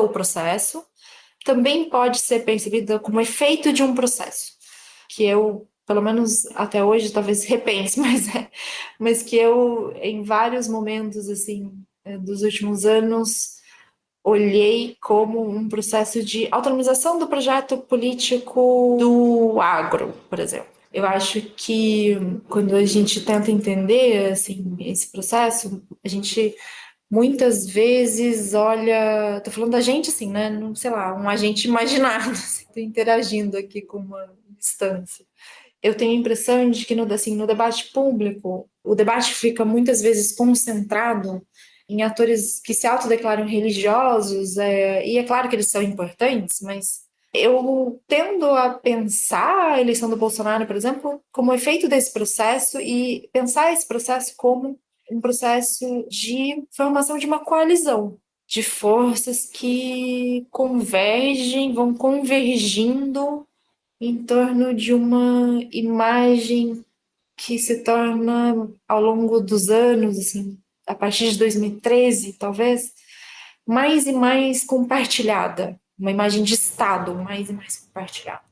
o processo, também pode ser percebida como efeito de um processo, que eu, pelo menos até hoje, talvez repense, mas que eu, em vários momentos, assim, dos últimos anos, olhei como um processo de autonomização do projeto político do agro, por exemplo. Eu acho que quando a gente tenta entender assim, esse processo, a gente muitas vezes olha, tô falando da gente assim, né? Não, sei lá, um agente imaginado, assim, tô interagindo aqui com uma instância. Eu tenho a impressão de que no debate público, o debate fica muitas vezes concentrado em atores que se autodeclaram religiosos, e é claro que eles são importantes, mas eu tendo a pensar a eleição do Bolsonaro, por exemplo, como efeito desse processo e pensar esse processo como um processo de formação de uma coalizão de forças que vão convergindo em torno de uma imagem que se torna, ao longo dos anos, assim, a partir de 2013, talvez, mais e mais compartilhada, uma imagem de Estado mais e mais compartilhada,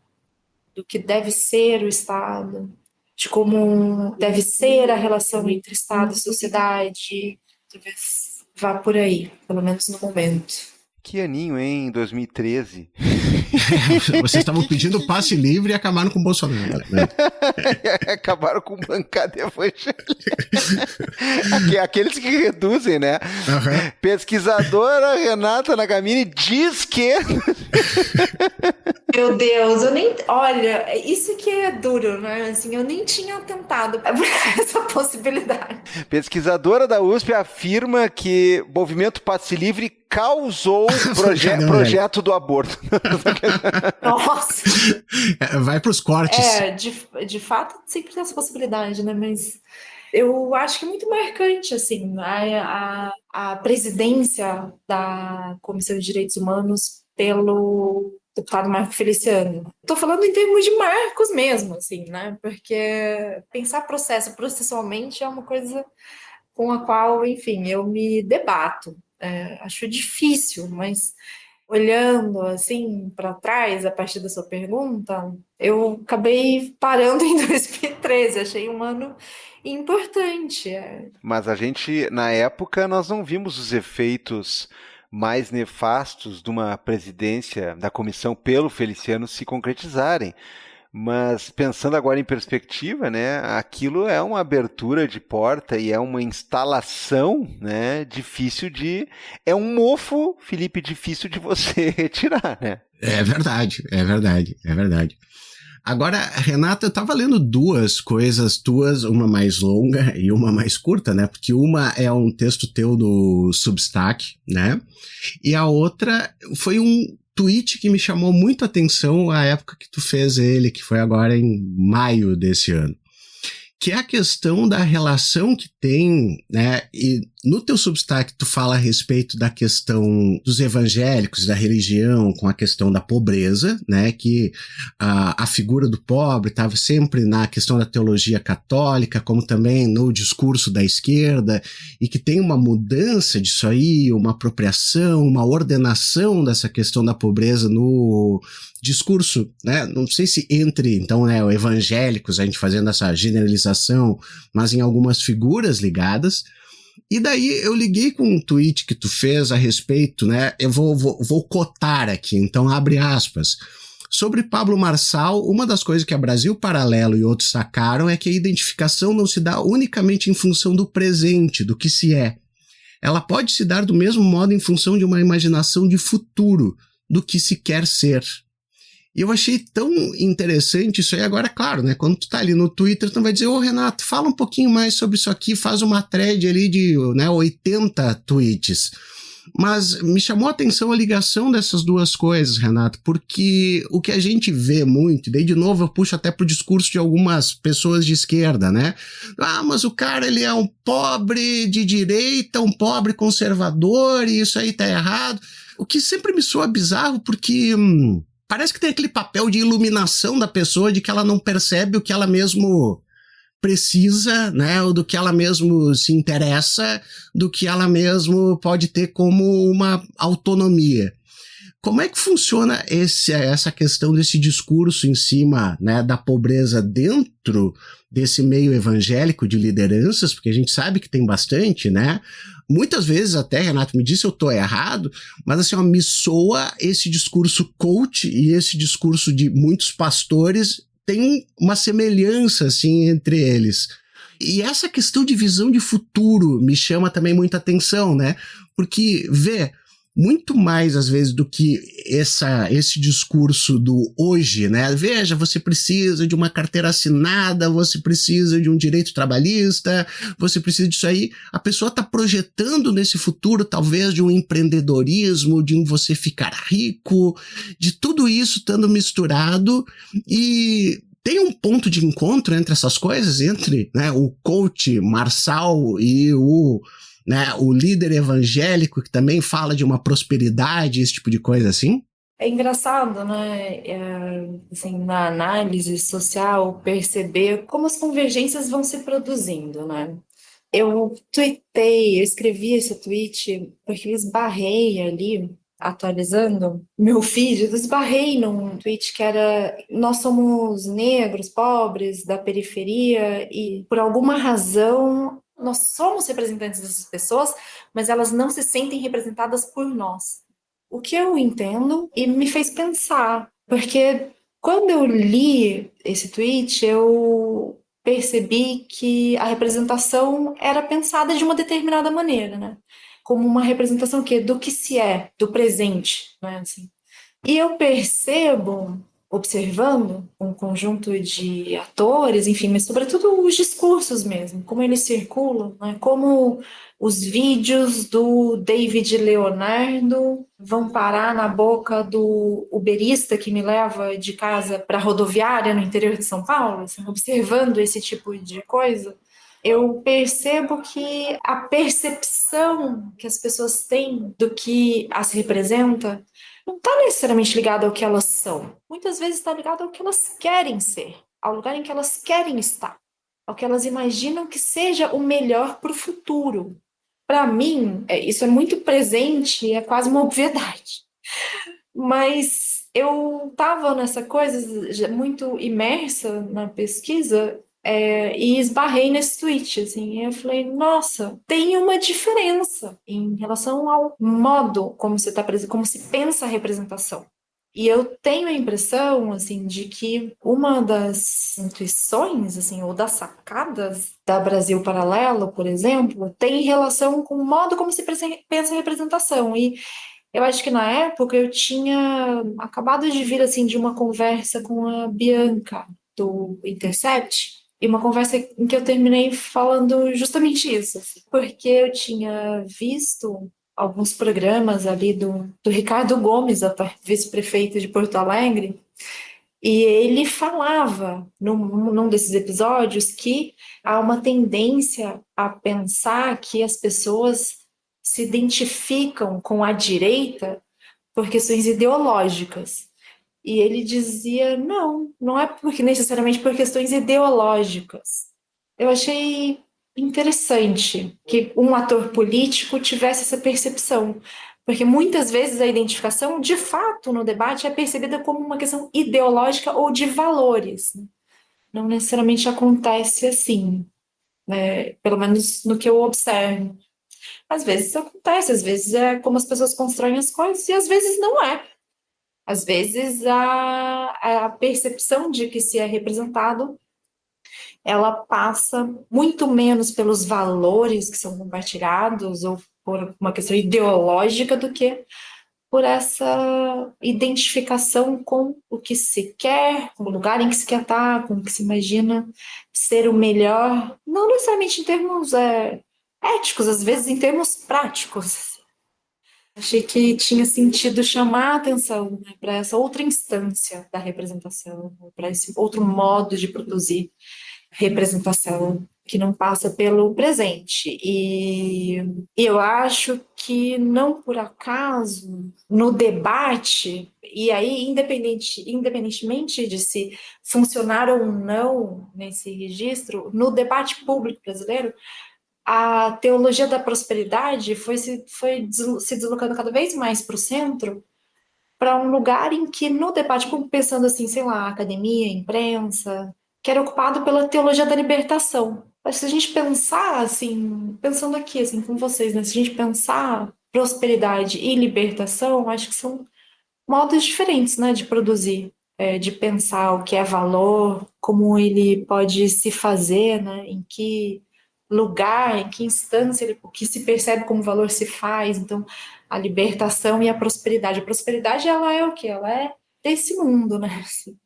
do que deve ser o Estado, de como deve ser a relação entre Estado e sociedade, talvez vá por aí, pelo menos no momento. Que aninho, hein? 2013. Vocês estavam pedindo passe livre e acabaram com o Bolsonaro. Né? Acabaram com bancada evangélica. Aqueles que reduzem, né? Uhum. Pesquisadora Renata Nagamini diz que... Meu Deus, olha, isso que é duro, né? Assim, eu nem tinha tentado essa possibilidade. Pesquisadora da USP afirma que o movimento Passe Livre causou projeto do aborto. Nossa! Vai pros cortes. De fato, sempre tem essa possibilidade, né? Mas eu acho que é muito marcante, assim, a presidência da Comissão de Direitos Humanos pelo deputado Marco Feliciano. Estou falando em termos de marcos mesmo, assim, né? Porque pensar processualmente é uma coisa com a qual, enfim, eu me debato. Acho difícil, mas olhando assim para trás, a partir da sua pergunta, eu acabei parando em 2013, achei um ano importante. Mas a gente, na época, nós não vimos os efeitos mais nefastos de uma presidência da comissão pelo Feliciano se concretizarem. Mas pensando agora em perspectiva, né, aquilo é uma abertura de porta e é uma instalação, né, difícil de... É um mofo, Felipe, difícil de você retirar, né? É verdade, é verdade, é verdade. Agora, Renata, eu tava lendo duas coisas tuas, uma mais longa e uma mais curta, né? Porque uma é um texto teu do Substack, né? E a outra foi um tweet que me chamou muito a atenção à época que tu fez ele, que foi agora em maio desse ano. Que é a questão da relação que tem, né? E no teu Substack tu fala a respeito da questão dos evangélicos, da religião, com a questão da pobreza, né? Que a figura do pobre estava sempre na questão da teologia católica, como também no discurso da esquerda, e que tem uma mudança disso aí, uma apropriação, uma ordenação dessa questão da pobreza no discurso, né? Não sei se entre, então, né, evangélicos, a gente fazendo essa generalização, mas em algumas figuras ligadas. E daí eu liguei com um tweet que tu fez a respeito, né? Eu vou cotar aqui, então abre aspas. Sobre Pablo Marçal, uma das coisas que a Brasil Paralelo e outros sacaram é que a identificação não se dá unicamente em função do presente, do que se é. Ela pode se dar do mesmo modo em função de uma imaginação de futuro, do que se quer ser. E eu achei tão interessante isso aí. Agora, claro, né? Quando tu tá ali no Twitter, tu vai dizer, ô Renato, fala um pouquinho mais sobre isso aqui, faz uma thread ali de, né, 80 tweets. Mas me chamou a atenção a ligação dessas duas coisas, Renato, porque o que a gente vê muito, e daí de novo eu puxo até pro discurso de algumas pessoas de esquerda, né? Ah, mas o cara, ele é um pobre de direita, um pobre conservador, e isso aí tá errado. O que sempre me soa bizarro, porque... parece que tem aquele papel de iluminação da pessoa, de que ela não percebe o que ela mesmo precisa, né, ou do que ela mesmo se interessa, do que ela mesmo pode ter como uma autonomia. Como é que funciona essa questão desse discurso em cima, né, da pobreza dentro desse meio evangélico de lideranças, porque a gente sabe que tem bastante, né? Muitas vezes até, Renato, me disse eu tô errado, mas assim, ó, me soa esse discurso coach e esse discurso de muitos pastores tem uma semelhança, assim, entre eles. E essa questão de visão de futuro me chama também muita atenção, né? Porque, muito mais, às vezes, do que esse discurso do hoje, né? Veja, você precisa de uma carteira assinada, você precisa de um direito trabalhista, você precisa disso aí. A pessoa está projetando nesse futuro, talvez, de um empreendedorismo, de um você ficar rico, de tudo isso estando misturado. E tem um ponto de encontro entre essas coisas, entre, né, o coach Marçal e o líder evangélico que também fala de uma prosperidade, esse tipo de coisa assim? É engraçado, né? Assim, na análise social, perceber como as convergências vão se produzindo, né? Eu escrevi esse tweet porque eu esbarrei ali, atualizando meu feed, eu esbarrei num tweet que era: nós somos negros, pobres, da periferia, e por alguma razão nós somos representantes dessas pessoas, mas elas não se sentem representadas por nós. O que eu entendo e me fez pensar, porque quando eu li esse tweet, eu percebi que a representação era pensada de uma determinada maneira, né? Como uma representação do que se é, do presente, né? Assim. E eu percebo, observando um conjunto de atores, enfim, mas sobretudo os discursos mesmo, como eles circulam, né? Como os vídeos do David Leonardo vão parar na boca do uberista que me leva de casa para a rodoviária no interior de São Paulo, assim, observando esse tipo de coisa. Eu percebo que a percepção que as pessoas têm do que as representa não está necessariamente ligado ao que elas são. Muitas vezes está ligado ao que elas querem ser, ao lugar em que elas querem estar. ao que elas imaginam que seja o melhor para o futuro. Para mim, isso é muito presente, é quase uma obviedade. Mas eu estava nessa coisa muito imersa na pesquisa e esbarrei nesse tweet, assim, e eu falei, nossa, tem uma diferença em relação ao modo como como se pensa a representação. E eu tenho a impressão, assim, de que uma das intuições, assim, ou das sacadas da Brasil Paralelo, por exemplo, tem relação com o modo como se pensa a representação. E eu acho que na época eu tinha acabado de vir, assim, de uma conversa com a Bianca, do Intercept, e uma conversa em que eu terminei falando justamente isso, assim, porque eu tinha visto alguns programas ali do Ricardo Gomes, vice-prefeito de Porto Alegre, e ele falava num desses episódios que há uma tendência a pensar que as pessoas se identificam com a direita por questões ideológicas. E ele dizia, não é necessariamente por questões ideológicas. Eu achei interessante que um ator político tivesse essa percepção, porque muitas vezes a identificação, de fato, no debate, é percebida como uma questão ideológica ou de valores. Não necessariamente acontece assim, né? Pelo menos no que eu observo. Às vezes acontece, às vezes é como as pessoas constroem as coisas, e às vezes não é. Às vezes a percepção de que se é representado, ela passa muito menos pelos valores que são compartilhados ou por uma questão ideológica do que por essa identificação com o que se quer, com o lugar em que se quer estar, com o que se imagina ser o melhor, não necessariamente em termos éticos, às vezes em termos práticos. Achei que tinha sentido chamar a atenção, né, para essa outra instância da representação, para esse outro modo de produzir representação que não passa pelo presente. E eu acho que não por acaso, no debate, e aí independentemente de se funcionar ou não nesse registro, no debate público brasileiro, a teologia da prosperidade foi se deslocando cada vez mais para o centro, para um lugar em que, no debate público, pensando assim, sei lá, academia, imprensa, que era ocupado pela teologia da libertação. Mas se a gente pensar, assim, pensando aqui, assim, com vocês, né, se a gente pensar prosperidade e libertação, acho que são modos diferentes, né, de produzir, de pensar o que é valor, como ele pode se fazer, né, em que lugar, em que instância o que se percebe como valor se faz. Então, a libertação e a prosperidade. A prosperidade, ela é o quê? Ela é desse mundo, né? Assim.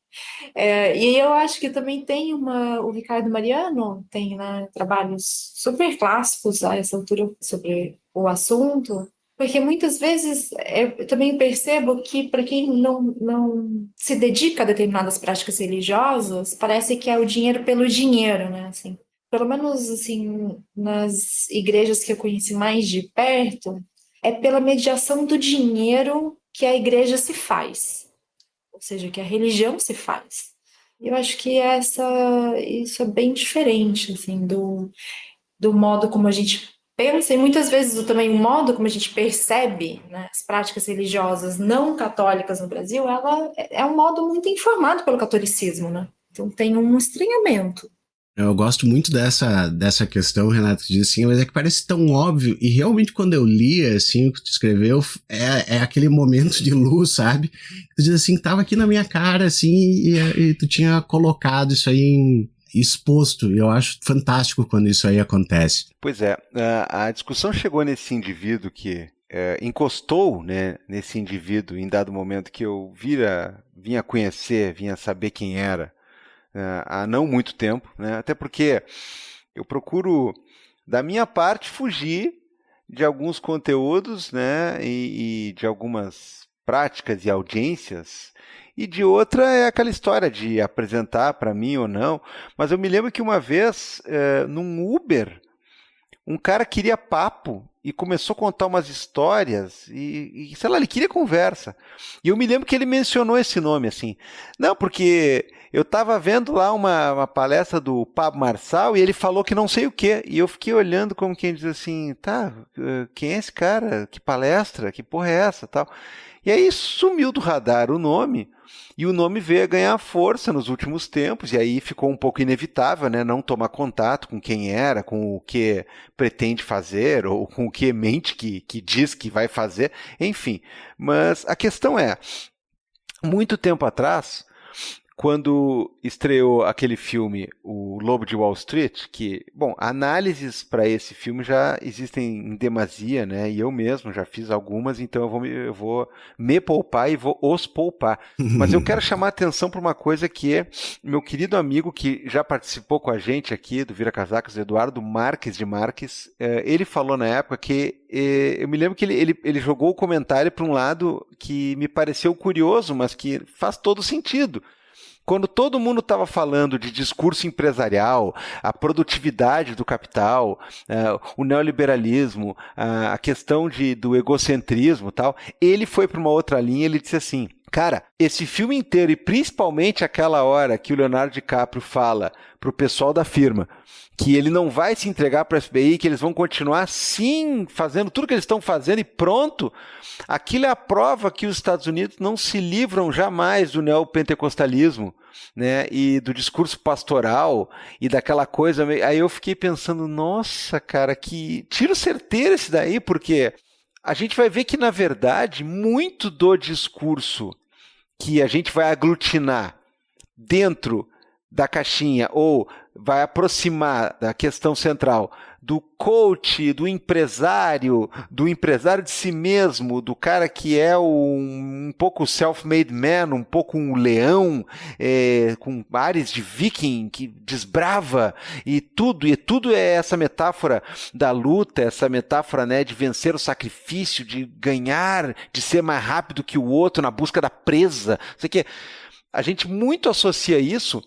E eu acho que também tem o Ricardo Mariano tem, né, trabalhos super clássicos a essa altura sobre o assunto, porque muitas vezes eu também percebo que para quem não se dedica a determinadas práticas religiosas, parece que é o dinheiro pelo dinheiro, né? Assim, pelo menos assim, nas igrejas que eu conheci mais de perto, é pela mediação do dinheiro que a igreja se faz, ou seja, que a religião se faz. Eu acho que isso é bem diferente, assim, do modo como a gente pensa, e muitas vezes também o modo como a gente percebe, né, as práticas religiosas não católicas no Brasil, ela é um modo muito informado pelo catolicismo, né? Então tem um estranhamento. Eu gosto muito dessa questão, Renato, que diz assim, mas é que parece tão óbvio, e realmente quando eu li, assim, o que tu escreveu, é aquele momento de luz, sabe? Tu diz assim, tava aqui na minha cara, assim, e tu tinha colocado isso aí exposto, e eu acho fantástico quando isso aí acontece. Pois é, a discussão chegou nesse indivíduo que encostou, né, nesse indivíduo em dado momento que eu vinha conhecer, vinha saber quem era, há não muito tempo, né? Até porque eu procuro, da minha parte, fugir de alguns conteúdos, né? E de algumas práticas e audiências, e de outra é aquela história de apresentar para mim ou não. Mas eu me lembro que uma vez, num Uber, um cara queria papo e começou a contar umas histórias e, sei lá, ele queria conversa. E eu me lembro que ele mencionou esse nome, assim. Não, porque eu estava vendo lá uma palestra do Pablo Marçal e ele falou que não sei o quê. E eu fiquei olhando como quem diz assim, tá, quem é esse cara? Que palestra? Que porra é essa? Tal. E aí sumiu do radar o nome. E o nome veio a ganhar força nos últimos tempos, e aí ficou um pouco inevitável, né, não tomar contato com quem era, com o que pretende fazer, ou com o que mente que diz que vai fazer, enfim. Mas a questão é, muito tempo atrás, quando estreou aquele filme, O Lobo de Wall Street, que, bom, análises para esse filme já existem em demasia, né? E eu mesmo já fiz algumas, então eu vou me poupar e vou os poupar. Mas eu quero chamar a atenção para uma coisa que é meu querido amigo que já participou com a gente aqui do Vira Casacas, Eduardo Marques de Marques, ele falou na época que eu me lembro que ele jogou o comentário para um lado que me pareceu curioso, mas que faz todo sentido. Quando todo mundo estava falando de discurso empresarial, a produtividade do capital, o neoliberalismo, a questão do egocentrismo e tal, ele foi para uma outra linha, ele disse assim, cara, esse filme inteiro e principalmente aquela hora que o Leonardo DiCaprio fala para o pessoal da firma que ele não vai se entregar para a FBI, que eles vão continuar sim fazendo tudo que eles estão fazendo e pronto, aquilo é a prova que os Estados Unidos não se livram jamais do neopentecostalismo, né, e do discurso pastoral e daquela coisa. Aí eu fiquei pensando, nossa, cara, que tiro certeiro esse daí, porque a gente vai ver que, na verdade, muito do discurso que a gente vai aglutinar dentro da caixinha ou vai aproximar da questão central do coach, do empresário de si mesmo, do cara que é um pouco self-made man, um pouco um leão, com ares de viking, que desbrava, e tudo é essa metáfora da luta, essa metáfora, né, de vencer o sacrifício, de ganhar, de ser mais rápido que o outro na busca da presa, não sei o quê. A gente muito associa isso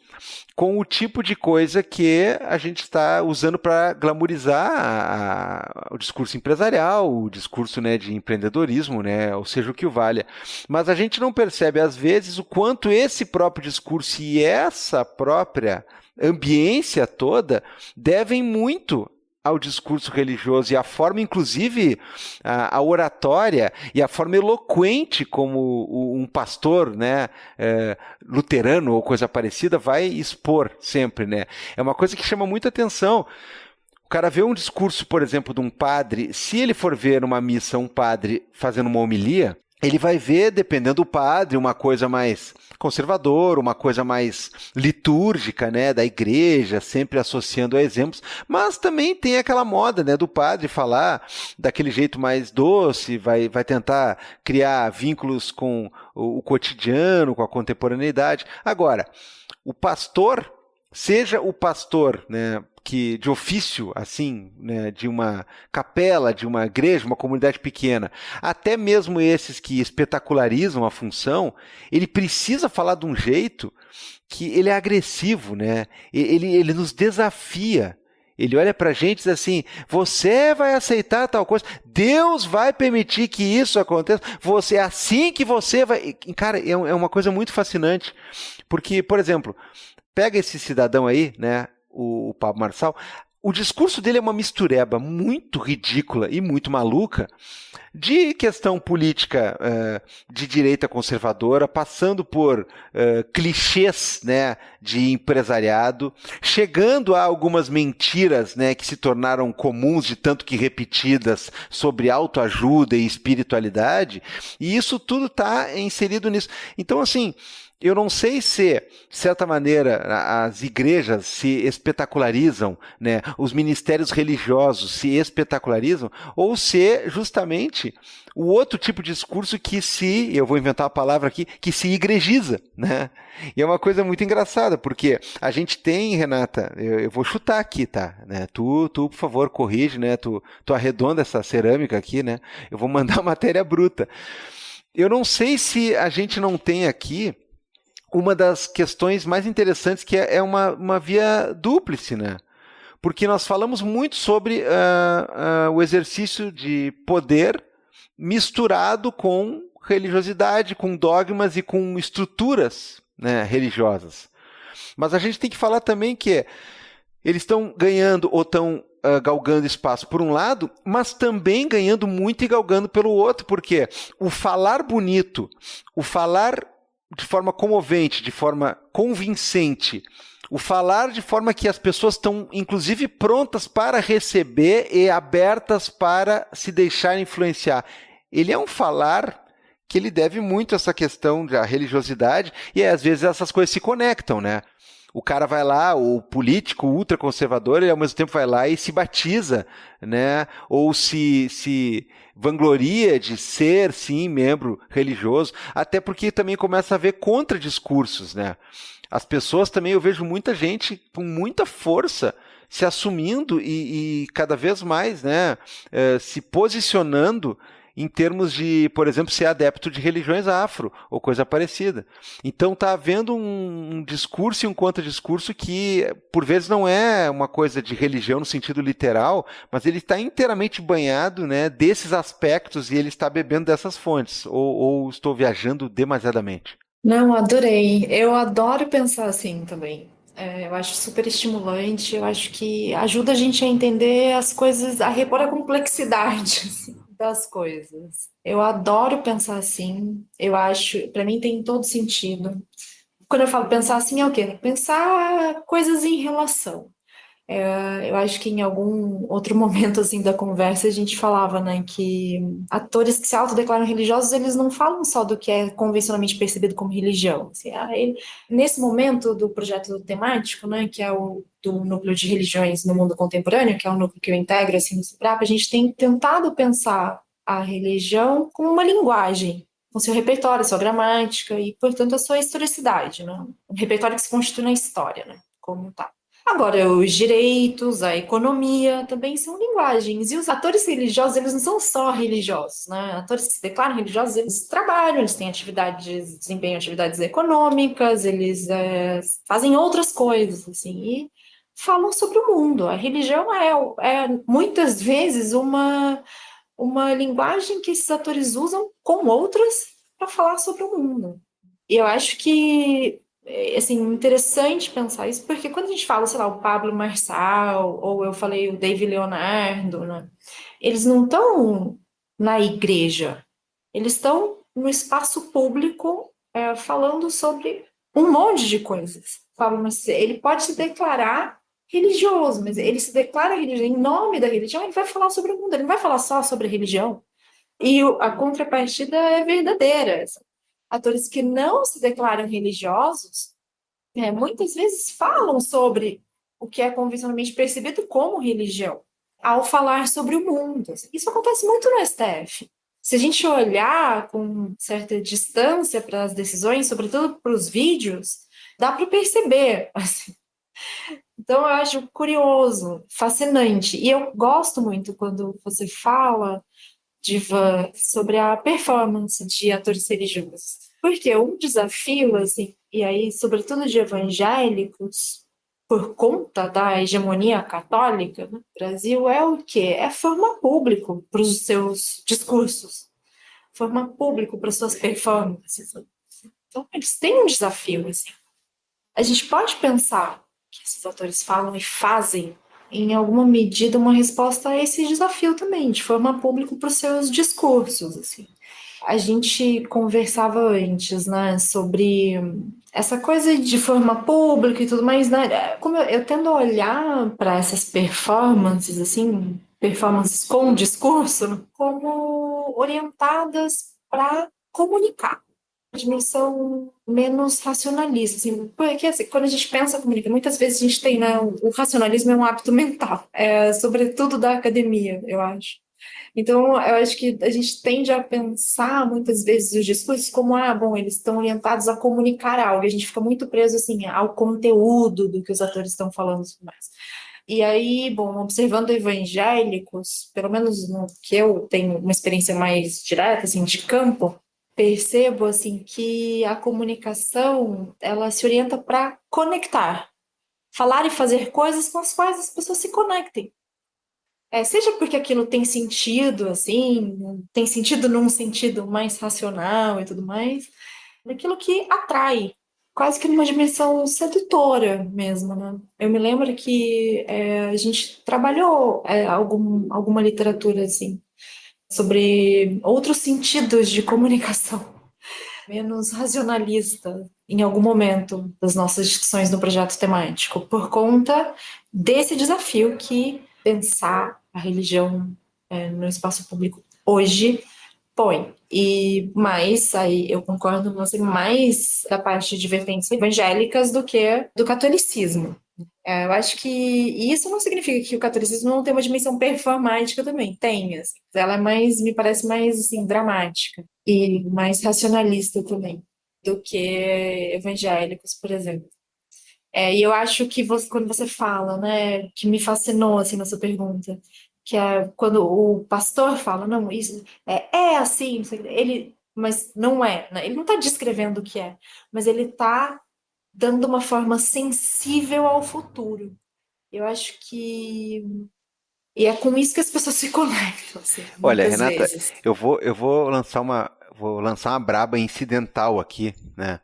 com o tipo de coisa que a gente está usando para glamourizar o discurso empresarial, o discurso, né, de empreendedorismo, né, ou seja, o que o valha. Mas a gente não percebe, às vezes, o quanto esse próprio discurso e essa própria ambiência toda devem muito ao discurso religioso e a forma, inclusive, a oratória e a forma eloquente como um pastor, né, luterano ou coisa parecida vai expor sempre, né? É uma coisa que chama muita atenção. O cara vê um discurso, por exemplo, de um padre, se ele for ver numa missa um padre fazendo uma homilia, ele vai ver, dependendo do padre, uma coisa mais conservadora, uma coisa mais litúrgica, né, da igreja, sempre associando a exemplos, mas também tem aquela moda, né, do padre falar daquele jeito mais doce, vai tentar criar vínculos com o cotidiano, com a contemporaneidade. Agora, o pastor, seja o pastor, né, que de ofício, assim, né, de uma capela, de uma igreja, uma comunidade pequena, até mesmo esses que espetacularizam a função, ele precisa falar de um jeito que ele é agressivo, né? Ele nos desafia. Ele olha para a gente e diz assim, você vai aceitar tal coisa, Deus vai permitir que isso aconteça, é assim que você vai... Cara, é uma coisa muito fascinante, porque, por exemplo, pega esse cidadão aí, né, o Pablo Marçal, o discurso dele é uma mistureba muito ridícula e muito maluca de questão política de direita conservadora, passando por clichês, né, de empresariado, chegando a algumas mentiras, né, que se tornaram comuns de tanto que repetidas sobre autoajuda e espiritualidade, e isso tudo está inserido nisso. Então, assim, eu não sei se, de certa maneira, as igrejas se espetacularizam, né? Os ministérios religiosos se espetacularizam, ou se, justamente, o outro tipo de discurso eu vou inventar uma palavra aqui, que se igrejiza, né? E é uma coisa muito engraçada, porque a gente tem, Renata, eu vou chutar aqui, tá? Né? Tu, por favor, corrige, né? Tu arredonda essa cerâmica aqui, né? Eu vou mandar matéria bruta. Eu não sei se a gente não tem aqui uma das questões mais interessantes, que é uma via dúplice, né? porque nós falamos muito sobre o exercício de poder misturado com religiosidade, com dogmas e com estruturas, né, religiosas. Mas a gente tem que falar também que eles estão ganhando ou estão galgando espaço por um lado, mas também ganhando muito e galgando pelo outro, porque o falar bonito, o falar de forma comovente, de forma convincente, o falar de forma que as pessoas estão, inclusive, prontas para receber e abertas para se deixar influenciar. Ele é um falar que ele deve muito a essa questão da religiosidade e, às vezes, essas coisas se conectam, né? O cara vai lá, o político ultraconservador, ele ao mesmo tempo vai lá e se batiza, né? Ou se vangloria de ser, sim, membro religioso, até porque também começa a haver contradiscursos, né? As pessoas também, eu vejo muita gente com muita força se assumindo e cada vez mais, né, se posicionando em termos de, por exemplo, ser adepto de religiões afro ou coisa parecida. Então está havendo um discurso e um contradiscurso que, por vezes, não é uma coisa de religião no sentido literal, mas ele está inteiramente banhado, né, desses aspectos e ele está bebendo dessas fontes. Ou estou viajando demasiadamente? Não, adorei. Eu adoro pensar assim também. Eu acho super estimulante, eu acho que ajuda a gente a entender as coisas, a repor a complexidade assim, das coisas. Eu adoro pensar assim, eu acho, para mim tem todo sentido. Quando eu falo pensar assim, é o quê? Pensar coisas em relação. Eu acho que em algum outro momento assim da conversa a gente falava, né, que atores que se autodeclaram religiosos, eles não falam só do que é convencionalmente percebido como religião. Assim, nesse momento do projeto temático, né, que é o do núcleo de religiões no mundo contemporâneo, que é o núcleo que eu integro assim no CIPRAP, a gente tem tentado pensar a religião como uma linguagem, com seu repertório, sua gramática e, portanto, a sua historicidade, né? Um repertório que se constitui na história, né? Como tal. Agora, os direitos, a economia também são linguagens. E os atores religiosos, eles não são só religiosos, né? Atores que se declaram religiosos, eles trabalham, eles têm atividades, desempenham atividades econômicas, eles fazem outras coisas, assim, e falam sobre o mundo. A religião é muitas vezes uma linguagem que esses atores usam com outras para falar sobre o mundo. E eu acho que assim, interessante pensar isso, porque quando a gente fala, sei lá, o Pablo Marçal, ou eu falei o David Leonardo, né, eles não estão na igreja, eles estão no espaço público falando sobre um monte de coisas. O Pablo Marçal, ele pode se declarar religioso, mas ele se declara religioso em nome da religião, ele vai falar sobre o mundo, ele não vai falar só sobre a religião. E a contrapartida é verdadeira. Atores que não se declaram religiosos, muitas vezes falam sobre o que é convencionalmente percebido como religião, ao falar sobre o mundo. Isso acontece muito no STF. Se a gente olhar com certa distância para as decisões, sobretudo para os vídeos, dá para perceber. Assim. Então, eu acho curioso, fascinante. E eu gosto muito quando você fala, Divan, sobre a performance de atores religiosos. Porque um desafio, assim, e aí, sobretudo de evangélicos, por conta da hegemonia católica no Brasil, é o quê? É formar público para os seus discursos, formar público para as suas performances. Então, eles têm um desafio, assim. A gente pode pensar que esses atores falam e fazem, em alguma medida, uma resposta a esse desafio também, de formar público para os seus discursos, assim. A gente conversava antes, né, sobre essa coisa de formar público e tudo mais, né? Como eu tendo a olhar para essas performances, assim, performances com discurso, como orientadas para comunicar. Dimensão menos racionalista, assim, porque assim, quando a gente pensa comunica, muitas vezes a gente tem, né, o racionalismo é um hábito mental, sobretudo da academia, eu acho. Então, eu acho que a gente tende a pensar muitas vezes os discursos como, bom, eles estão orientados a comunicar algo, e a gente fica muito preso, assim, ao conteúdo do que os atores estão falando e tudo mais. E aí, bom, observando evangélicos, pelo menos no que eu tenho uma experiência mais direta, assim, de campo, percebo, assim, que a comunicação, ela se orienta para conectar, falar e fazer coisas com as quais as pessoas se conectem. Seja porque aquilo tem sentido, assim, tem sentido num sentido mais racional e tudo mais, daquilo que atrai, quase que numa dimensão sedutora mesmo, né? Eu me lembro que a gente trabalhou alguma literatura, assim, sobre outros sentidos de comunicação, menos racionalista, em algum momento das nossas discussões no projeto temático, por conta desse desafio que pensar a religião no espaço público hoje põe. E mais, aí eu concordo com você, mais da parte de vertentes evangélicas do que do catolicismo. Eu acho que isso não significa que o catolicismo não tem uma dimensão performática também. Tem, assim. Ela é mais, me parece mais assim, dramática e mais racionalista também do que evangélicos, por exemplo. E eu acho que quando você fala, né, que me fascinou assim na sua pergunta, que é quando o pastor fala, não, isso é assim, não sei o quê, mas não é, né? Ele não está descrevendo o que é, mas ele está dando uma forma sensível ao futuro. Eu acho que e é com isso que as pessoas se conectam, assim, Olha, muitas Renata, vezes. vou lançar uma braba incidental aqui, né?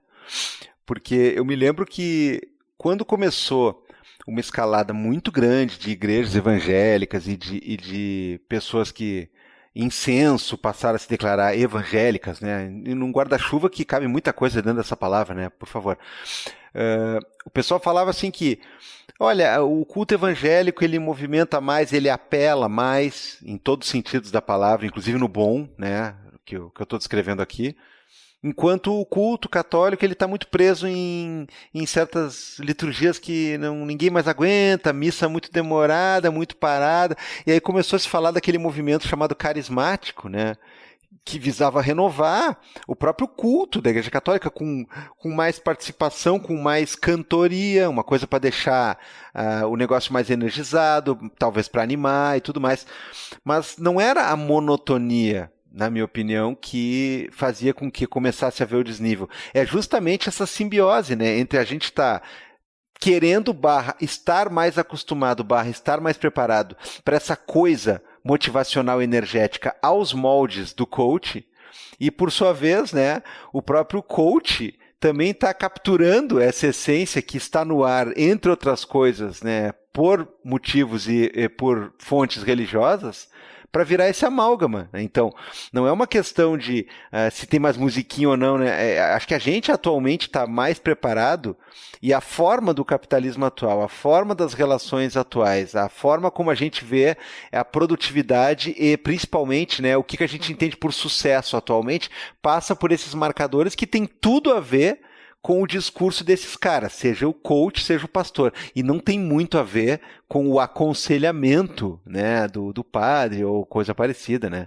Porque eu me lembro que quando começou uma escalada muito grande de igrejas evangélicas e de pessoas que em censo passaram a se declarar evangélicas, né? E num guarda-chuva que cabe muita coisa dentro dessa palavra, né? Por favor. O pessoal falava assim que, olha, o culto evangélico ele movimenta mais, ele apela mais, em todos os sentidos da palavra, inclusive no bom, né? Que eu estou descrevendo aqui. Enquanto o culto católico ele está muito preso em certas liturgias que ninguém mais aguenta, missa muito demorada, muito parada. E aí começou a se falar daquele movimento chamado carismático, né? Que visava renovar o próprio culto da Igreja Católica com mais participação, com mais cantoria, uma coisa para deixar o negócio mais energizado, talvez para animar e tudo mais. Mas não era a monotonia, na minha opinião, que fazia com que começasse a haver o desnível. É justamente essa simbiose, né, entre a gente estar querendo estar mais acostumado estar mais preparado para essa coisa motivacional energética aos moldes do coach e, por sua vez, né, o próprio coach também está capturando essa essência que está no ar, entre outras coisas, né, por motivos e por fontes religiosas, para virar esse amálgama, né? Então, não é uma questão de se tem mais musiquinha ou não, né? Acho que a gente atualmente está mais preparado e a forma do capitalismo atual, a forma das relações atuais, a forma como a gente vê a produtividade e principalmente, né, o que a gente entende por sucesso atualmente, passa por esses marcadores que tem tudo a ver com o discurso desses caras, seja o coach, seja o pastor. E não tem muito a ver com o aconselhamento, né, do padre ou coisa parecida, né?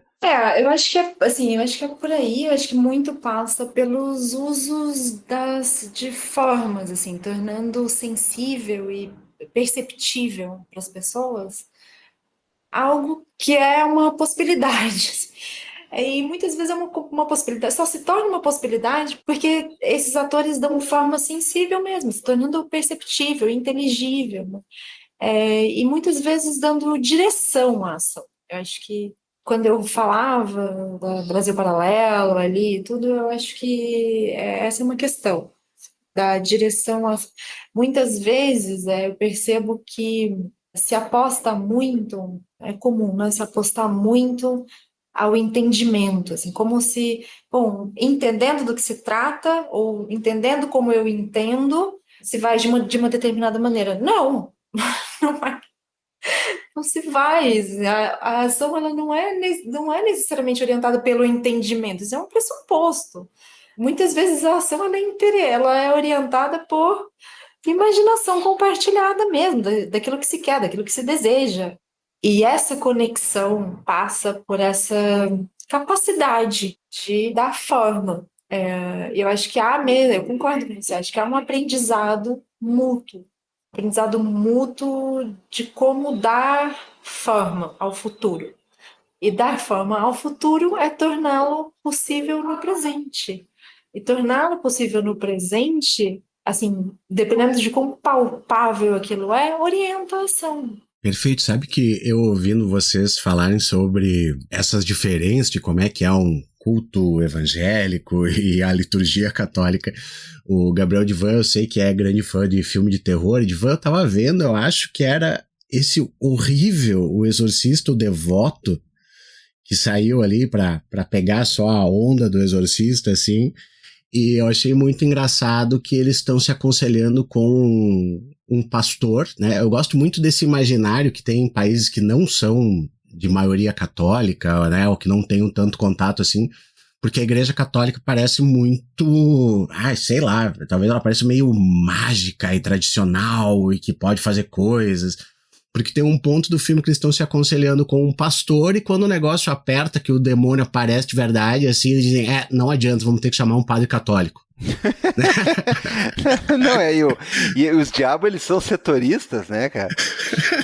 Eu acho que assim, eu acho que é por aí, eu acho que muito passa pelos usos de formas, assim, tornando sensível e perceptível para as pessoas algo que é uma possibilidade. E muitas vezes é uma possibilidade, só se torna uma possibilidade porque esses atores dão forma sensível mesmo, se tornando perceptível, inteligível, né? E muitas vezes dando direção à ação. Eu acho que quando eu falava da Brasil Paralelo ali e tudo, eu acho que essa é uma questão da direção. Muitas vezes eu percebo que se aposta muito, é comum, né, se apostar muito ao entendimento, assim, como se, bom, entendendo do que se trata, ou entendendo como eu entendo, se vai de uma determinada maneira. Não, não é, não se vai. A ação ela não é necessariamente orientada pelo entendimento, isso é um pressuposto. Muitas vezes a ação ela é orientada por imaginação compartilhada mesmo, daquilo que se quer, daquilo que se deseja. E essa conexão passa por essa capacidade de dar forma. Eu acho que há mesmo, eu concordo com você, acho que há um aprendizado mútuo de como dar forma ao futuro. E dar forma ao futuro é torná-lo possível no presente. E torná-lo possível no presente assim, dependendo de quão palpável aquilo é, orientação. Perfeito. Sabe que eu ouvindo vocês falarem sobre essas diferenças de como é que é um culto evangélico e a liturgia católica, o Gabriel Divan, eu sei que é grande fã de filme de terror, e Divan, eu tava vendo, eu acho que era esse horrível O Exorcista, o Devoto, que saiu ali pra pegar só a onda do Exorcista, assim, e eu achei muito engraçado que eles estão se aconselhando com um pastor, né? Eu gosto muito desse imaginário que tem em países que não são de maioria católica, né? Ou que não tem um tanto contato assim, porque a igreja católica parece muito, sei lá, talvez ela pareça meio mágica e tradicional e que pode fazer coisas. Porque tem um ponto do filme que eles estão se aconselhando com um pastor e quando o negócio aperta, que o demônio aparece de verdade, assim, eles dizem, não adianta, vamos ter que chamar um padre católico. Não, e os diabos, eles são setoristas, né, cara?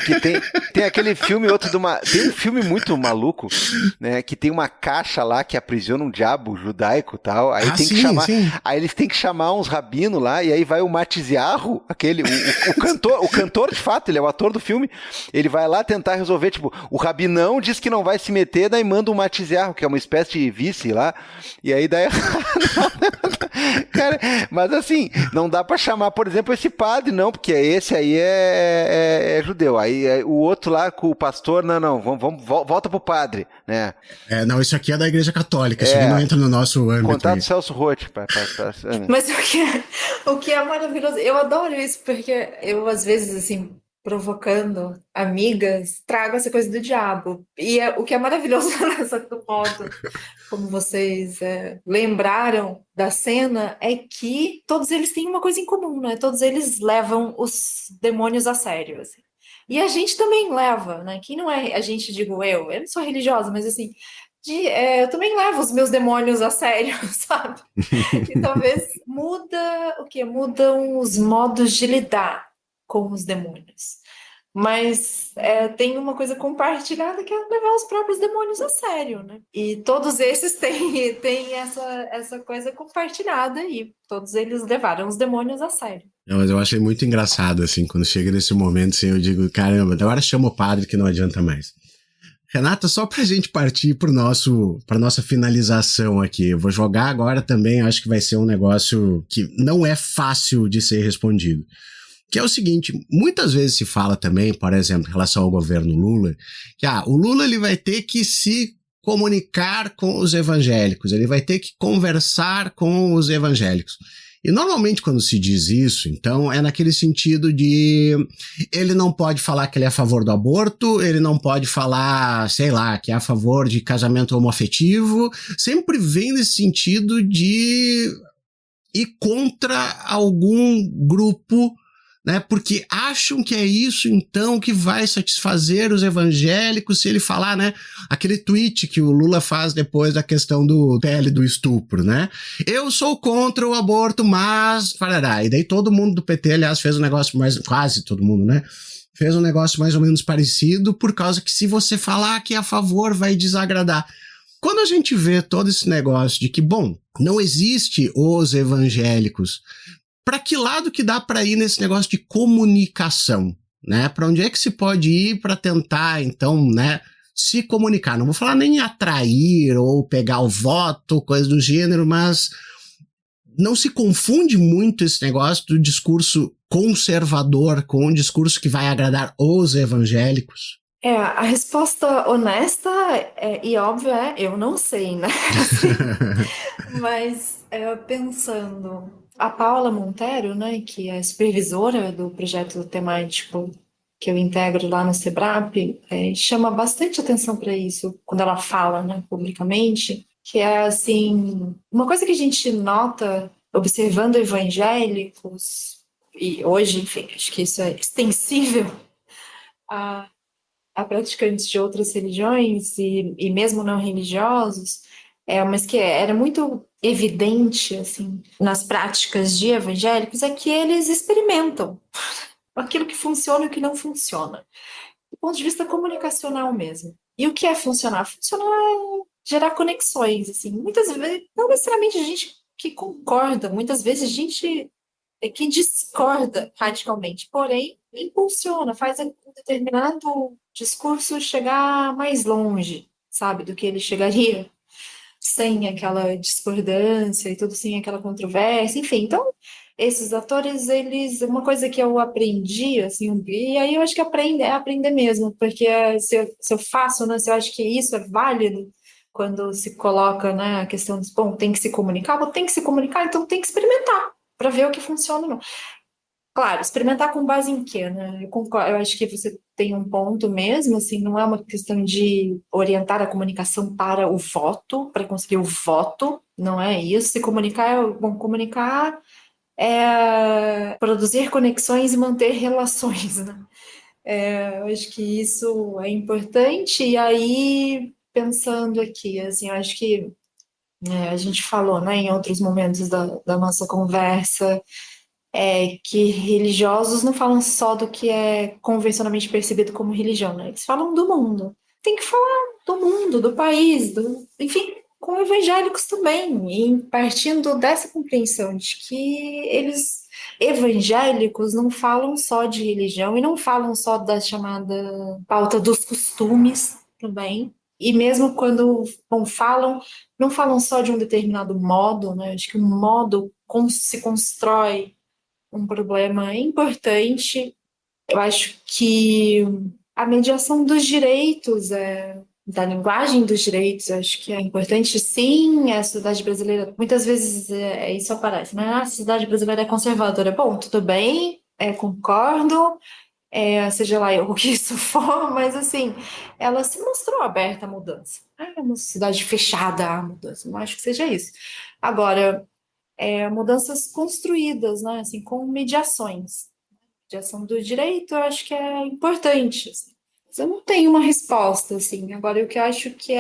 Que tem aquele filme, tem um filme muito maluco, né, que tem uma caixa lá que aprisiona um diabo judaico e tal, aí aí eles têm que chamar uns rabinos lá, e aí vai o Matiziarro, o cantor de fato, ele é o ator do filme, ele vai lá tentar resolver, tipo, o rabinão diz que não vai se meter, daí manda o Matiziarro, que é uma espécie de vice lá, e aí daí... Cara, mas assim, não dá pra chamar, por exemplo, esse padre, não, porque esse aí é judeu. Aí o outro lá com o pastor, não, volta pro padre, né? Não, isso aqui é da Igreja Católica, isso aqui não entra no nosso âmbito. Contato Celso Roth. Mas o que é maravilhoso, eu adoro isso, porque eu, às vezes, assim, provocando amigas, trago essa coisa do diabo. E o que é maravilhoso do modo como vocês lembraram da cena é que todos eles têm uma coisa em comum, né? Todos eles levam os demônios a sério, assim. E a gente também leva, né? Quem não é a gente, digo eu não sou religiosa, mas assim, eu também levo os meus demônios a sério, sabe? E talvez mudam os modos de lidar com os demônios. Mas tem uma coisa compartilhada que é levar os próprios demônios a sério, né? E todos esses têm essa coisa compartilhada e todos eles levaram os demônios a sério. Não, mas eu achei muito engraçado, assim, quando chega nesse momento, assim, eu digo, caramba, agora chama o padre que não adianta mais. Renata, só pra gente partir pra nossa finalização aqui, eu vou jogar agora também, acho que vai ser um negócio que não é fácil de ser respondido. Que é o seguinte, muitas vezes se fala também, por exemplo, em relação ao governo Lula, que o Lula ele vai ter que se comunicar com os evangélicos, ele vai ter que conversar com os evangélicos. E normalmente quando se diz isso, então, é naquele sentido de ele não pode falar que ele é a favor do aborto, ele não pode falar, sei lá, que é a favor de casamento homoafetivo, sempre vem nesse sentido de ir contra algum grupo, né, porque acham que é isso, então, que vai satisfazer os evangélicos se ele falar, né, aquele tweet que o Lula faz depois da questão do PL do estupro, né, eu sou contra o aborto, mas, parará, e daí todo mundo do PT, aliás, fez um negócio quase todo mundo, né, fez um negócio mais ou menos parecido, por causa que se você falar que é a favor, vai desagradar. Quando a gente vê todo esse negócio de que, bom, não existe os evangélicos, para que lado que dá para ir nesse negócio de comunicação, né? Para onde é que se pode ir para tentar, então, né, se comunicar? Não vou falar nem atrair ou pegar o voto, coisa do gênero, mas não se confunde muito esse negócio do discurso conservador com o discurso que vai agradar os evangélicos? A resposta honesta e óbvia eu não sei, né? Mas pensando, a Paula Montero, né, que é supervisora do projeto temático que eu integro lá no SEBRAP, chama bastante atenção para isso quando ela fala, né, publicamente, que é assim, uma coisa que a gente nota observando evangélicos, e hoje, enfim, acho que isso é extensível a praticantes de outras religiões e mesmo não religiosos, mas que era muito evidente assim nas práticas de evangélicos é que eles experimentam aquilo que funciona e o que não funciona, do ponto de vista comunicacional mesmo. E o que é funcionar? Funcionar é gerar conexões, assim, muitas vezes, não necessariamente a gente que concorda, muitas vezes a gente que discorda radicalmente, porém impulsiona, faz um determinado discurso chegar mais longe, sabe, do que ele chegaria sem aquela discordância e tudo sem aquela controvérsia, enfim. Então, esses atores, eles, uma coisa que eu aprendi, assim, e aí eu acho que é aprender mesmo, porque se eu faço, né, se eu acho que isso é válido, quando se coloca, né, a questão de, bom, tem que se comunicar, bom, tem que se comunicar, então tem que experimentar, para ver o que funciona ou não. Claro, experimentar com base em quê, né? Eu concordo, eu acho que você tem um ponto mesmo, assim, não é uma questão de orientar a comunicação para o voto, para conseguir o voto, não é isso. Se comunicar é, bom, comunicar é produzir conexões e manter relações, né? Eu acho que isso é importante. E aí, pensando aqui, assim, eu acho que a gente falou, né, em outros momentos da nossa conversa, que religiosos não falam só do que é convencionalmente percebido como religião, né? Eles falam do mundo. Tem que falar do mundo, do país, enfim, com evangélicos também. E partindo dessa compreensão de que eles, evangélicos, não falam só de religião e não falam só da chamada pauta dos costumes também. E mesmo quando falam, não falam só de um determinado modo, né? Acho que o modo como se constrói um problema importante. Eu acho que a mediação dos direitos, da linguagem dos direitos, eu acho que é importante, sim. A sociedade brasileira, muitas vezes isso aparece, né? A sociedade brasileira é conservadora. Bom, tudo bem, concordo, seja lá o que isso for, mas assim, ela se mostrou aberta à mudança. É uma sociedade fechada à mudança, não acho que seja isso. Agora, mudanças construídas, né, assim, com mediações. Mediação do direito, eu acho que é importante. Assim. Eu não tenho uma resposta, assim. Agora, o que eu acho que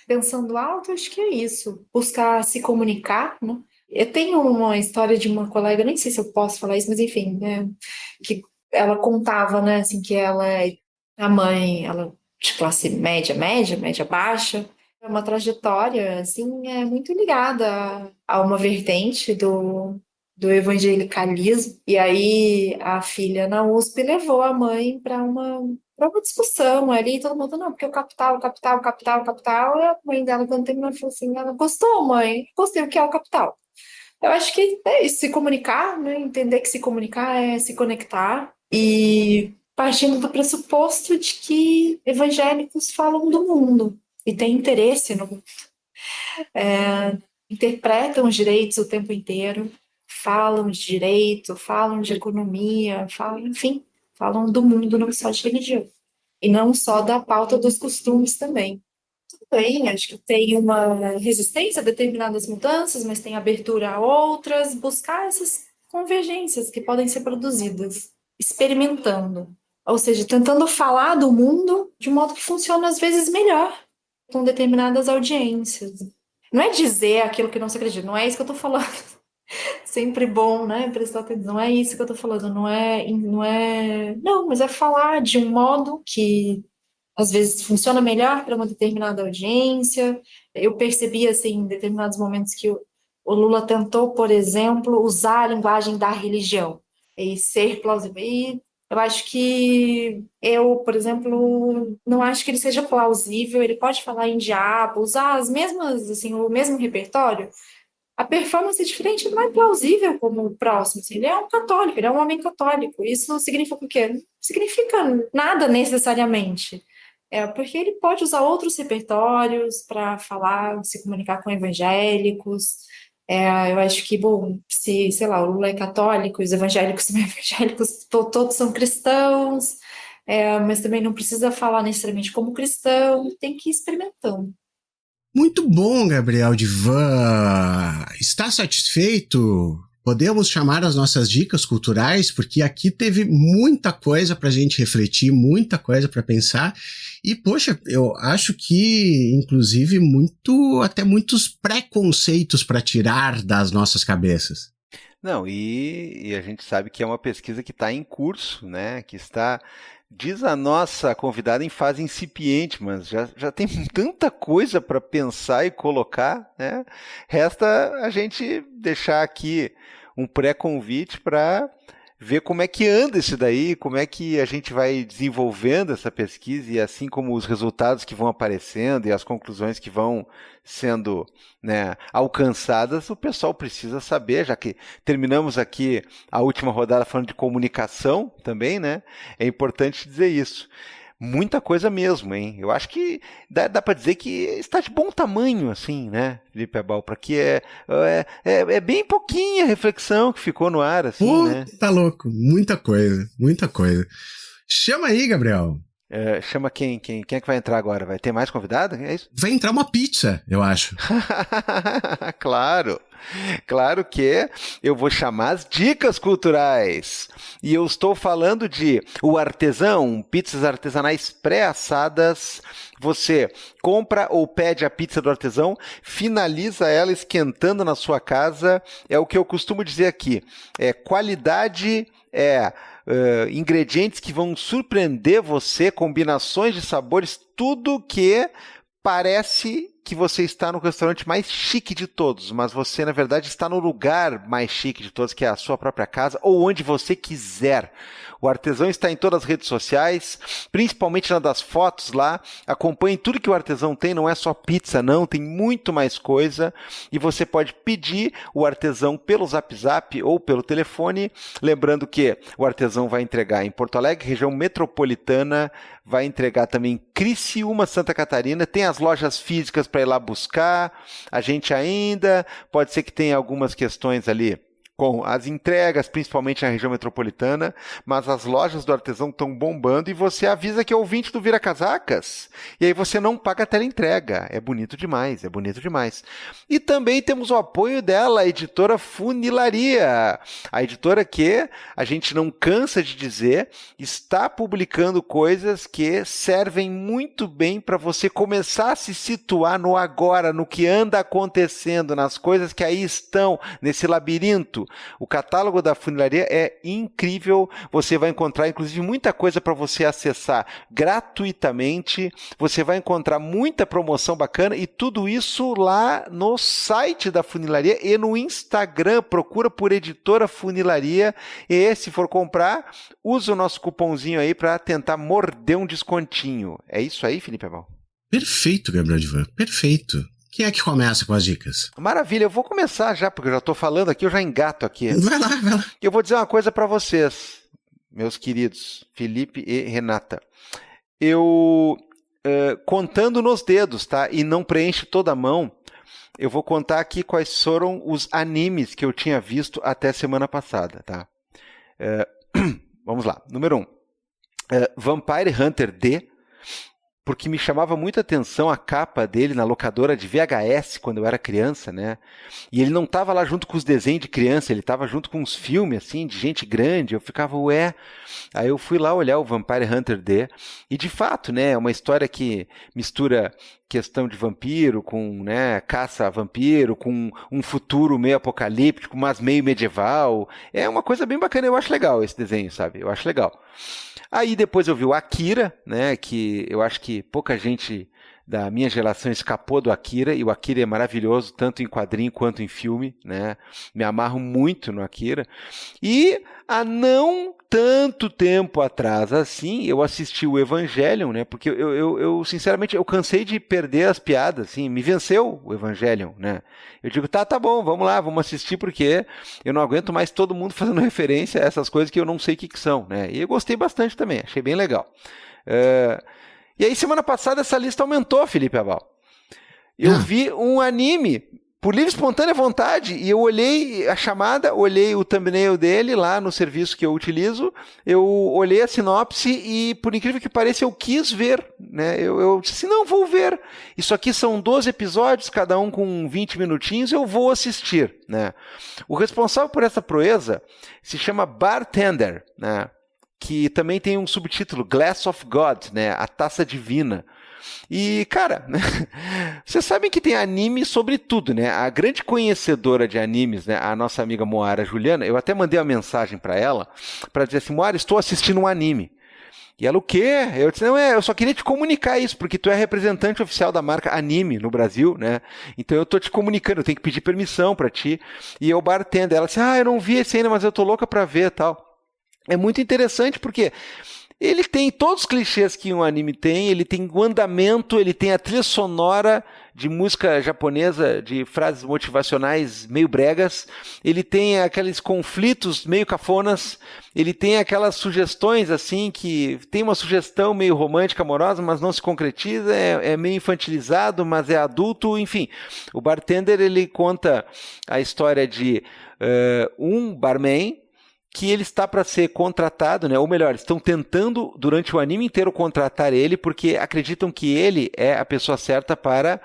pensando alto, acho que é isso. Buscar se comunicar, né? Eu tenho uma história de uma colega, nem sei se eu posso falar isso, mas enfim, né, que ela contava, né, assim, que a mãe, ela de classe média baixa, é uma trajetória, assim, muito ligada a uma vertente do evangelicalismo. E aí a filha na USP levou a mãe para uma discussão ali, todo mundo, não, porque o capital, o capital, o capital, o capital. E a mãe dela, quando terminou, falou assim, ela gostou, mãe? Gostei, o que é o capital? Eu acho que é isso, se comunicar, né? Entender que se comunicar é se conectar. E partindo do pressuposto de que evangélicos falam do mundo e têm interesse no mundo, interpretam os direitos o tempo inteiro, falam de direito, falam de economia, falam, enfim, falam do mundo, não só de religião. E não só da pauta dos costumes também. Tudo bem, acho que tem uma resistência a determinadas mudanças, mas tem abertura a outras, buscar essas convergências que podem ser produzidas, experimentando. Ou seja, tentando falar do mundo de um modo que funciona às vezes melhor com determinadas audiências. Não é dizer aquilo que não se acredita, não é isso que eu estou falando. Sempre bom, né? Prestar atenção, não é isso que eu estou falando, não, mas é falar de um modo que às vezes funciona melhor para uma determinada audiência. Eu percebi, assim, em determinados momentos que o Lula tentou, por exemplo, usar a linguagem da religião e ser plausível. E eu acho que por exemplo, não acho que ele seja plausível. Ele pode falar em diabo, usar as mesmas, assim, o mesmo repertório. A performance é diferente, não é plausível como o próximo. Assim, ele é um católico, ele é um homem católico. Isso significa o quê? Não significa nada necessariamente. Porque ele pode usar outros repertórios para falar, se comunicar com evangélicos. Eu acho que, bom, se, sei lá, o Lula é católico, os evangélicos são evangélicos, todos são cristãos, mas também não precisa falar necessariamente como cristão, tem que ir experimentando. Muito bom, Gabriel Divan. Está satisfeito? Podemos chamar as nossas dicas culturais, porque aqui teve muita coisa para a gente refletir, muita coisa para pensar. E, poxa, eu acho que, inclusive, até muitos preconceitos para tirar das nossas cabeças. Não, e a gente sabe que é uma pesquisa que está em curso, né? Que está, diz a nossa convidada, em fase incipiente, mas já tem tanta coisa para pensar e colocar, né? Resta a gente deixar aqui um pré-convite para ver como é que anda isso daí, como é que a gente vai desenvolvendo essa pesquisa e assim como os resultados que vão aparecendo e as conclusões que vão sendo, né, alcançadas, o pessoal precisa saber, já que terminamos aqui a última rodada falando de comunicação também, né? É importante dizer isso. Muita coisa mesmo, hein? Eu acho que dá para dizer que está de bom tamanho, assim, né, Felipe Abal, para que é bem pouquinha a reflexão que ficou no ar, assim, Pô, né? tá louco. Muita coisa, muita coisa. Chama aí, Gabriel. Chama quem é que vai entrar agora? Vai ter mais convidado? É isso? Vai entrar uma pizza, eu acho. Claro que eu vou chamar as dicas culturais. E eu estou falando de O Artesão, pizzas artesanais pré-assadas. Você compra ou pede a pizza do artesão, finaliza ela esquentando na sua casa. É o que eu costumo dizer aqui. Qualidade ingredientes que vão surpreender você, combinações de sabores, tudo que parece que você está no restaurante mais chique de todos, mas você, na verdade, está no lugar mais chique de todos, que é a sua própria casa, ou onde você quiser. O Artesão está em todas as redes sociais, principalmente na das fotos lá. Acompanhe tudo que o Artesão tem, não é só pizza, não, tem muito mais coisa. E você pode pedir o Artesão pelo Zap Zap ou pelo telefone. Lembrando que o Artesão vai entregar em Porto Alegre, região metropolitana, vai entregar também em Criciúma, Santa Catarina. Tem as lojas físicas para ir lá buscar. A gente ainda pode ser que tenha algumas questões ali com as entregas, principalmente na região metropolitana, mas as lojas do Artesão estão bombando e você avisa que é ouvinte do Vira Casacas. E aí você não paga a teleentrega. É bonito demais, é bonito demais. E também temos o apoio dela, a editora Funilaria. A editora que, a gente não cansa de dizer, está publicando coisas que servem muito bem para você começar a se situar no agora, no que anda acontecendo, nas coisas que aí estão, nesse labirinto. O catálogo da Funilaria é incrível, você vai encontrar inclusive muita coisa para você acessar gratuitamente, você vai encontrar muita promoção bacana e tudo isso lá no site da Funilaria e no Instagram, procura por Editora Funilaria e se for comprar, usa o nosso cupomzinho aí para tentar morder um descontinho. É isso aí, Felipe Abal? Perfeito, Gabriel Divan, perfeito. Quem é que começa com as dicas? Maravilha, eu vou começar já, porque eu já estou falando aqui, eu já engato aqui. Vai lá. Eu vou dizer uma coisa para vocês, meus queridos, Felipe e Renata. Eu, contando nos dedos, tá? E não preenche toda a mão, eu vou contar aqui quais foram os animes que eu tinha visto até semana passada, tá? Vamos lá. Número 1. Vampire Hunter D, porque me chamava muita atenção a capa dele na locadora de VHS quando eu era criança, né? E ele não estava lá junto com os desenhos de criança, ele estava junto com uns filmes, assim, de gente grande. Eu ficava, ué. Aí eu fui lá olhar o Vampire Hunter D, e de fato, né, é uma história que mistura questão de vampiro com, né, caça a vampiro, com um futuro meio apocalíptico, mas meio medieval. É uma coisa bem bacana, eu acho legal esse desenho, sabe? Eu acho legal. Aí depois eu vi o Akira, né, que eu acho que pouca gente da minha geração escapou do Akira, e o Akira é maravilhoso, tanto em quadrinho quanto em filme, né? Me amarro muito no Akira. E há não tanto tempo atrás assim, eu assisti o Evangelion, né? Porque eu sinceramente, eu cansei de perder as piadas, assim, me venceu o Evangelion, né? Eu digo, tá bom, vamos lá, vamos assistir, porque eu não aguento mais todo mundo fazendo referência a essas coisas que eu não sei o que são, né? E eu gostei bastante também, achei bem legal. E aí, semana passada, essa lista aumentou, Felipe Abal. Eu vi um anime, por livre e espontânea vontade, e eu olhei a chamada, olhei o thumbnail dele lá no serviço que eu utilizo, eu olhei a sinopse e, por incrível que pareça, eu quis ver, né? Eu disse, não, vou ver. Isso aqui são 12 episódios, cada um com 20 minutinhos, eu vou assistir, né? O responsável por essa proeza se chama Bartender, né? Que também tem um subtítulo, Glass of God, né? A Taça Divina. E, cara, vocês sabem que tem anime sobre tudo, né? A grande conhecedora de animes, né? A nossa amiga Moara Juliana, eu até mandei uma mensagem para ela, para dizer assim, Moara, estou assistindo um anime. E ela, o quê? Eu disse, não, eu só queria te comunicar isso, porque tu é representante oficial da marca Anime no Brasil, né? Então eu tô te comunicando, eu tenho que pedir permissão pra ti. E eu bartender. Ela disse, eu não vi esse ainda, mas eu tô louca pra ver e tal. É muito interessante, porque ele tem todos os clichês que um anime tem, ele tem o andamento, ele tem a trilha sonora de música japonesa, de frases motivacionais meio bregas, ele tem aqueles conflitos meio cafonas, ele tem aquelas sugestões assim, que tem uma sugestão meio romântica, amorosa, mas não se concretiza, é meio infantilizado, mas é adulto, enfim. O Bartender, ele conta a história de um barman, que ele está para ser contratado, né? Ou melhor, estão tentando durante o anime inteiro contratar ele porque acreditam que ele é a pessoa certa para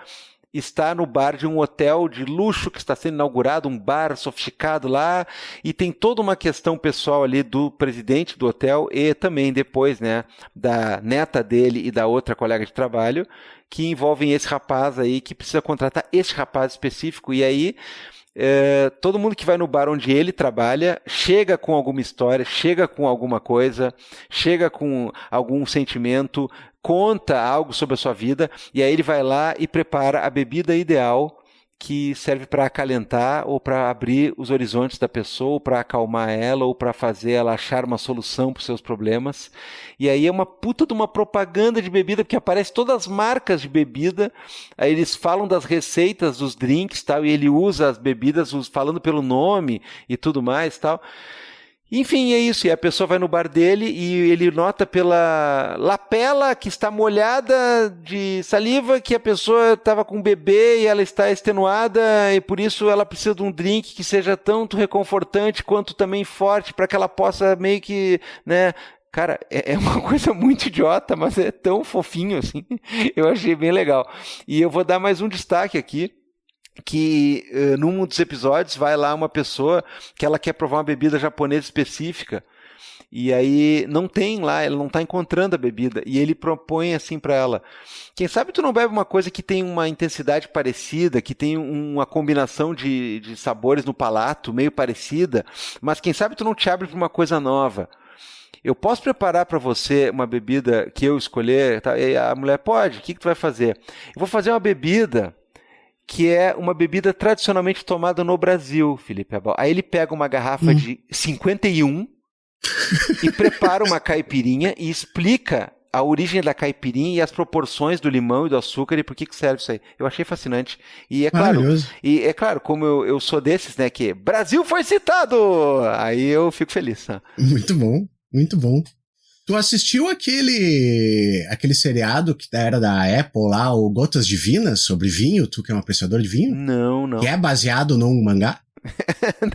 estar no bar de um hotel de luxo que está sendo inaugurado, um bar sofisticado lá, e tem toda uma questão pessoal ali do presidente do hotel e também depois, né, da neta dele e da outra colega de trabalho, que envolvem esse rapaz aí que precisa contratar esse rapaz específico, e aí todo mundo que vai no bar onde ele trabalha chega com alguma história, chega com alguma coisa, chega com algum sentimento, conta algo sobre a sua vida, e aí ele vai lá e prepara a bebida ideal que serve para acalentar ou para abrir os horizontes da pessoa, ou para acalmar ela, ou para fazer ela achar uma solução para os seus problemas. E aí é uma puta de uma propaganda de bebida, porque aparece todas as marcas de bebida, aí eles falam das receitas dos drinks, tal, e ele usa as bebidas falando pelo nome e tudo mais, tal. Enfim, é isso, e a pessoa vai no bar dele e ele nota pela lapela que está molhada de saliva que a pessoa estava com um bebê e ela está extenuada e por isso ela precisa de um drink que seja tanto reconfortante quanto também forte para que ela possa meio que, né... Cara, é uma coisa muito idiota, mas é tão fofinho assim, eu achei bem legal. E eu vou dar mais um destaque aqui, que num dos episódios vai lá uma pessoa que ela quer provar uma bebida japonesa específica e aí não tem lá, ela não está encontrando a bebida e ele propõe assim para ela, quem sabe tu não bebe uma coisa que tem uma intensidade parecida, que tem uma combinação de sabores no palato meio parecida, mas quem sabe tu não te abre para uma coisa nova. Eu posso preparar para você uma bebida que eu escolher, tá? E a mulher, pode, o que tu vai fazer? Eu vou fazer uma bebida que é uma bebida tradicionalmente tomada no Brasil, Felipe Abal. Aí ele pega uma garrafa de 51 e prepara uma caipirinha e explica a origem da caipirinha e as proporções do limão e do açúcar e por que serve isso aí. Eu achei fascinante. E é claro, como eu sou desses, né, que Brasil foi citado! Aí eu fico feliz. Né? Muito bom, muito bom. Tu assistiu aquele seriado que era da Apple lá, o Gotas Divinas, sobre vinho? Tu que é um apreciador de vinho? Não. Que é baseado num mangá?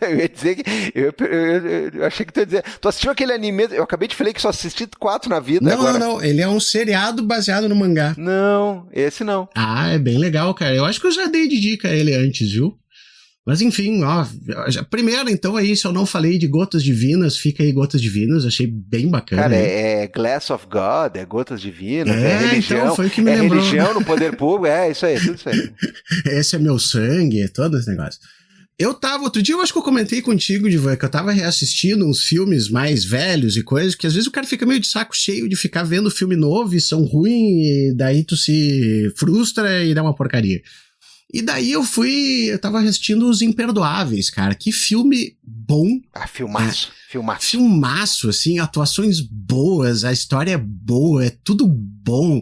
Eu ia dizer que... Eu achei que tu ia dizer... Tu assistiu aquele anime... Eu acabei de falar que só assisti 4 na vida. Não. Ele é um seriado baseado no mangá. Não, esse não. Ah, é bem legal, cara. Eu acho que eu já dei de dica a ele antes, viu? Mas enfim, ó, primeiro então aí, se eu não falei de Gotas Divinas, fica aí Gotas Divinas, achei bem bacana. Cara, é Glass of God, é Gotas Divinas, é religião, então foi o que me lembrou. Religião no poder público, isso aí, tudo isso aí. Esse é meu sangue, todo esse negócio. Outro dia eu acho que eu comentei contigo, Divan, que eu tava reassistindo uns filmes mais velhos e coisas, que às vezes o cara fica meio de saco cheio de ficar vendo filme novo e são ruins, e daí tu se frustra e dá uma porcaria. E daí eu tava assistindo Os Imperdoáveis, cara, que filme bom. Filmaço. Filmaço, assim, atuações boas, a história é boa, é tudo bom,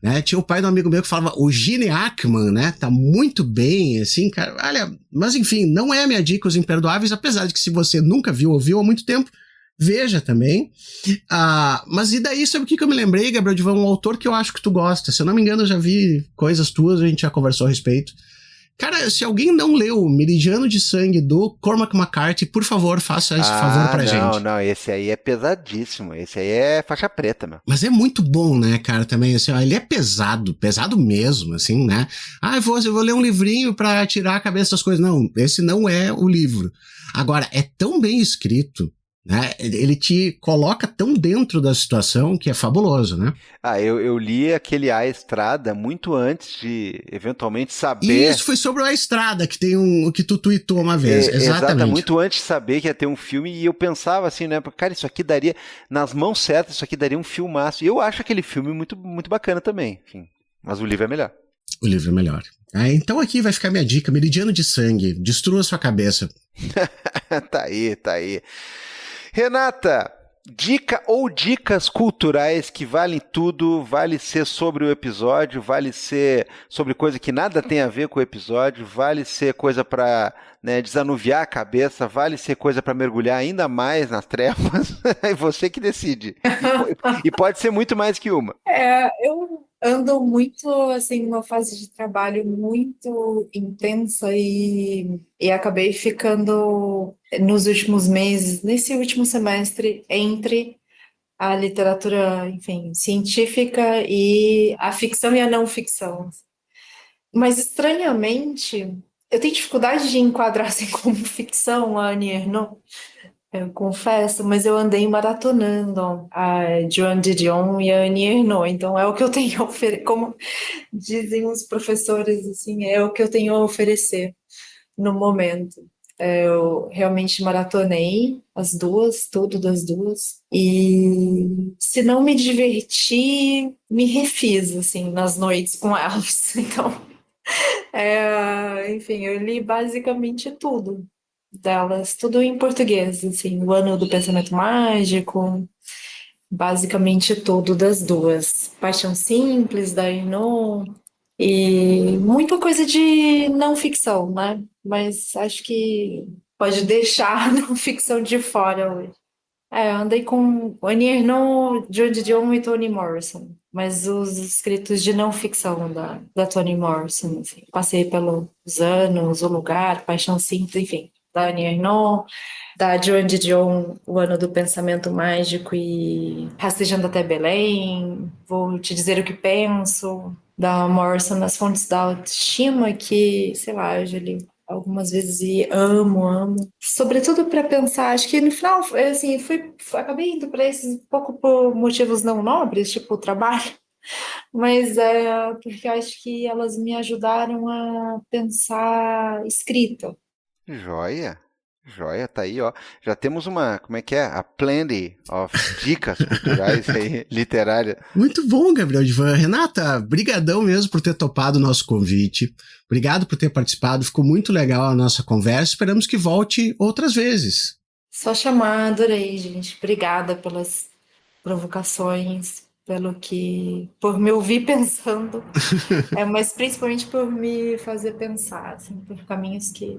né? Tinha o pai de um amigo meu que falava, o Gene Hackman, né? Tá muito bem, assim, cara, olha, mas enfim, não é a minha dica Os Imperdoáveis, apesar de que se você nunca viu ou viu há muito tempo, veja também. Mas e daí, sabe o que eu me lembrei, Gabriel Divan? Um autor que eu acho que tu gosta. Se eu não me engano, eu já vi coisas tuas, a gente já conversou a respeito. Cara, se alguém não leu Meridiano de Sangue do Cormac McCarthy, por favor, faça esse favor pra gente. Não, esse aí é pesadíssimo. Esse aí é faixa preta, meu. Mas é muito bom, né, cara, também, assim, ó, ele é pesado mesmo, assim, né? Eu vou ler um livrinho pra tirar a cabeça das coisas. Não, esse não é o livro. Agora, é tão bem escrito, né? Ele te coloca tão dentro da situação que é fabuloso, né? Eu li aquele A Estrada muito antes de eventualmente saber. Isso foi sobre a Estrada, que tem que tu tweetou uma vez, exatamente. Muito antes de saber que ia ter um filme, e eu pensava assim, né, cara, isso aqui daria, nas mãos certas, isso aqui daria um filmaço. E eu acho aquele filme muito, muito bacana também, enfim, mas o livro é melhor. O livro é melhor. Então aqui vai ficar minha dica, Meridiano de Sangue, destrua sua cabeça. Tá aí. Renata, dica ou dicas culturais que valem tudo, vale ser sobre o episódio, vale ser sobre coisa que nada tem a ver com o episódio, vale ser coisa para, né, desanuviar a cabeça, vale ser coisa para mergulhar ainda mais nas trevas, é você que decide. E pode ser muito mais que uma. Eu ando muito, assim, numa fase de trabalho muito intensa e acabei ficando nos últimos meses, nesse último semestre, entre a literatura, enfim, científica e a ficção e a não ficção. Mas, estranhamente, eu tenho dificuldade de enquadrar assim, como ficção a Annie Ernaux. Eu confesso, mas eu andei maratonando a Joan Didion e a Annie Ernaux, então é o que eu tenho a oferecer, como dizem os professores, assim, é o que eu tenho a oferecer no momento. Eu realmente maratonei as duas, tudo das duas, e se não me diverti, me refiz, assim, nas noites com elas, então, enfim, eu li basicamente tudo delas, tudo em português, assim, O Ano do Pensamento Mágico, basicamente tudo das duas. Paixão Simples, da Ernaux, e muita coisa de não ficção, né? Mas acho que pode deixar a não ficção de fora hoje. Andei com Annie Ernaux, Joan Didion e Toni Morrison, mas os escritos de não ficção da Toni Morrison, assim. Passei pelos anos, o lugar, Paixão Simples, enfim, da Annie Ernaux, da Joan Didion, O Ano do Pensamento Mágico e Rastejando até Belém, Vou Te Dizer o que Penso, da Morrison, As Fontes da Autoestima, que, sei lá, eu já li algumas vezes e amo. Sobretudo para pensar, acho que no final, assim, acabei indo para esses um pouco por motivos não nobres, tipo o trabalho, mas porque acho que elas me ajudaram a pensar escrita. Joia, tá aí, ó. Já temos como é que é? A plenty of dicas culturais aí, literárias. Muito bom, Gabriel Divan. Renata, brigadão mesmo por ter topado o nosso convite. Obrigado por ter participado, ficou muito legal a nossa conversa. Esperamos que volte outras vezes. Só chamar, adorei, gente. Obrigada pelas provocações, por me ouvir pensando, mas principalmente por me fazer pensar, assim, por caminhos que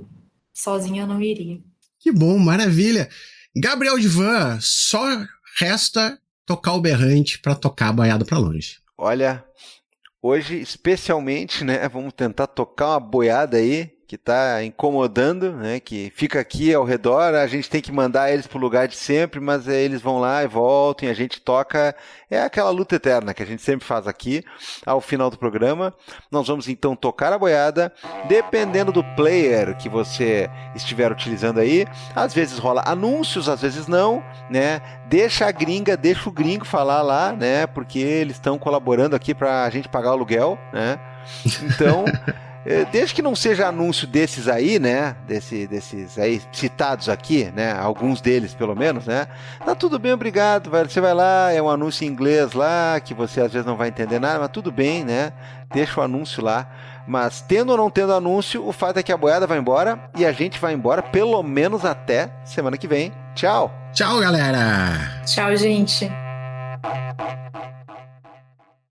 sozinha eu não iria. Que bom, maravilha. Gabriel Divan, só resta tocar o berrante para tocar a boiada para longe. Olha, hoje especialmente, né, vamos tentar tocar uma boiada aí que está incomodando, né, que fica aqui ao redor, a gente tem que mandar eles para o lugar de sempre, mas eles vão lá e voltam e a gente toca, é aquela luta eterna que a gente sempre faz aqui, ao final do programa. Nós vamos então tocar a boiada, dependendo do player que você estiver utilizando aí, às vezes rola anúncios, às vezes não, né, deixa o gringo falar lá, né, porque eles estão colaborando aqui para a gente pagar o aluguel, né, então... Desde que não seja anúncio desses aí, né, desses aí citados aqui, né, alguns deles pelo menos, né, tá tudo bem, obrigado, você vai lá, é um anúncio em inglês lá, que você às vezes não vai entender nada, mas tudo bem, né, deixa o anúncio lá, mas tendo ou não tendo anúncio, o fato é que a boiada vai embora, e a gente vai embora pelo menos até semana que vem. Tchau! Tchau, galera! Tchau, gente!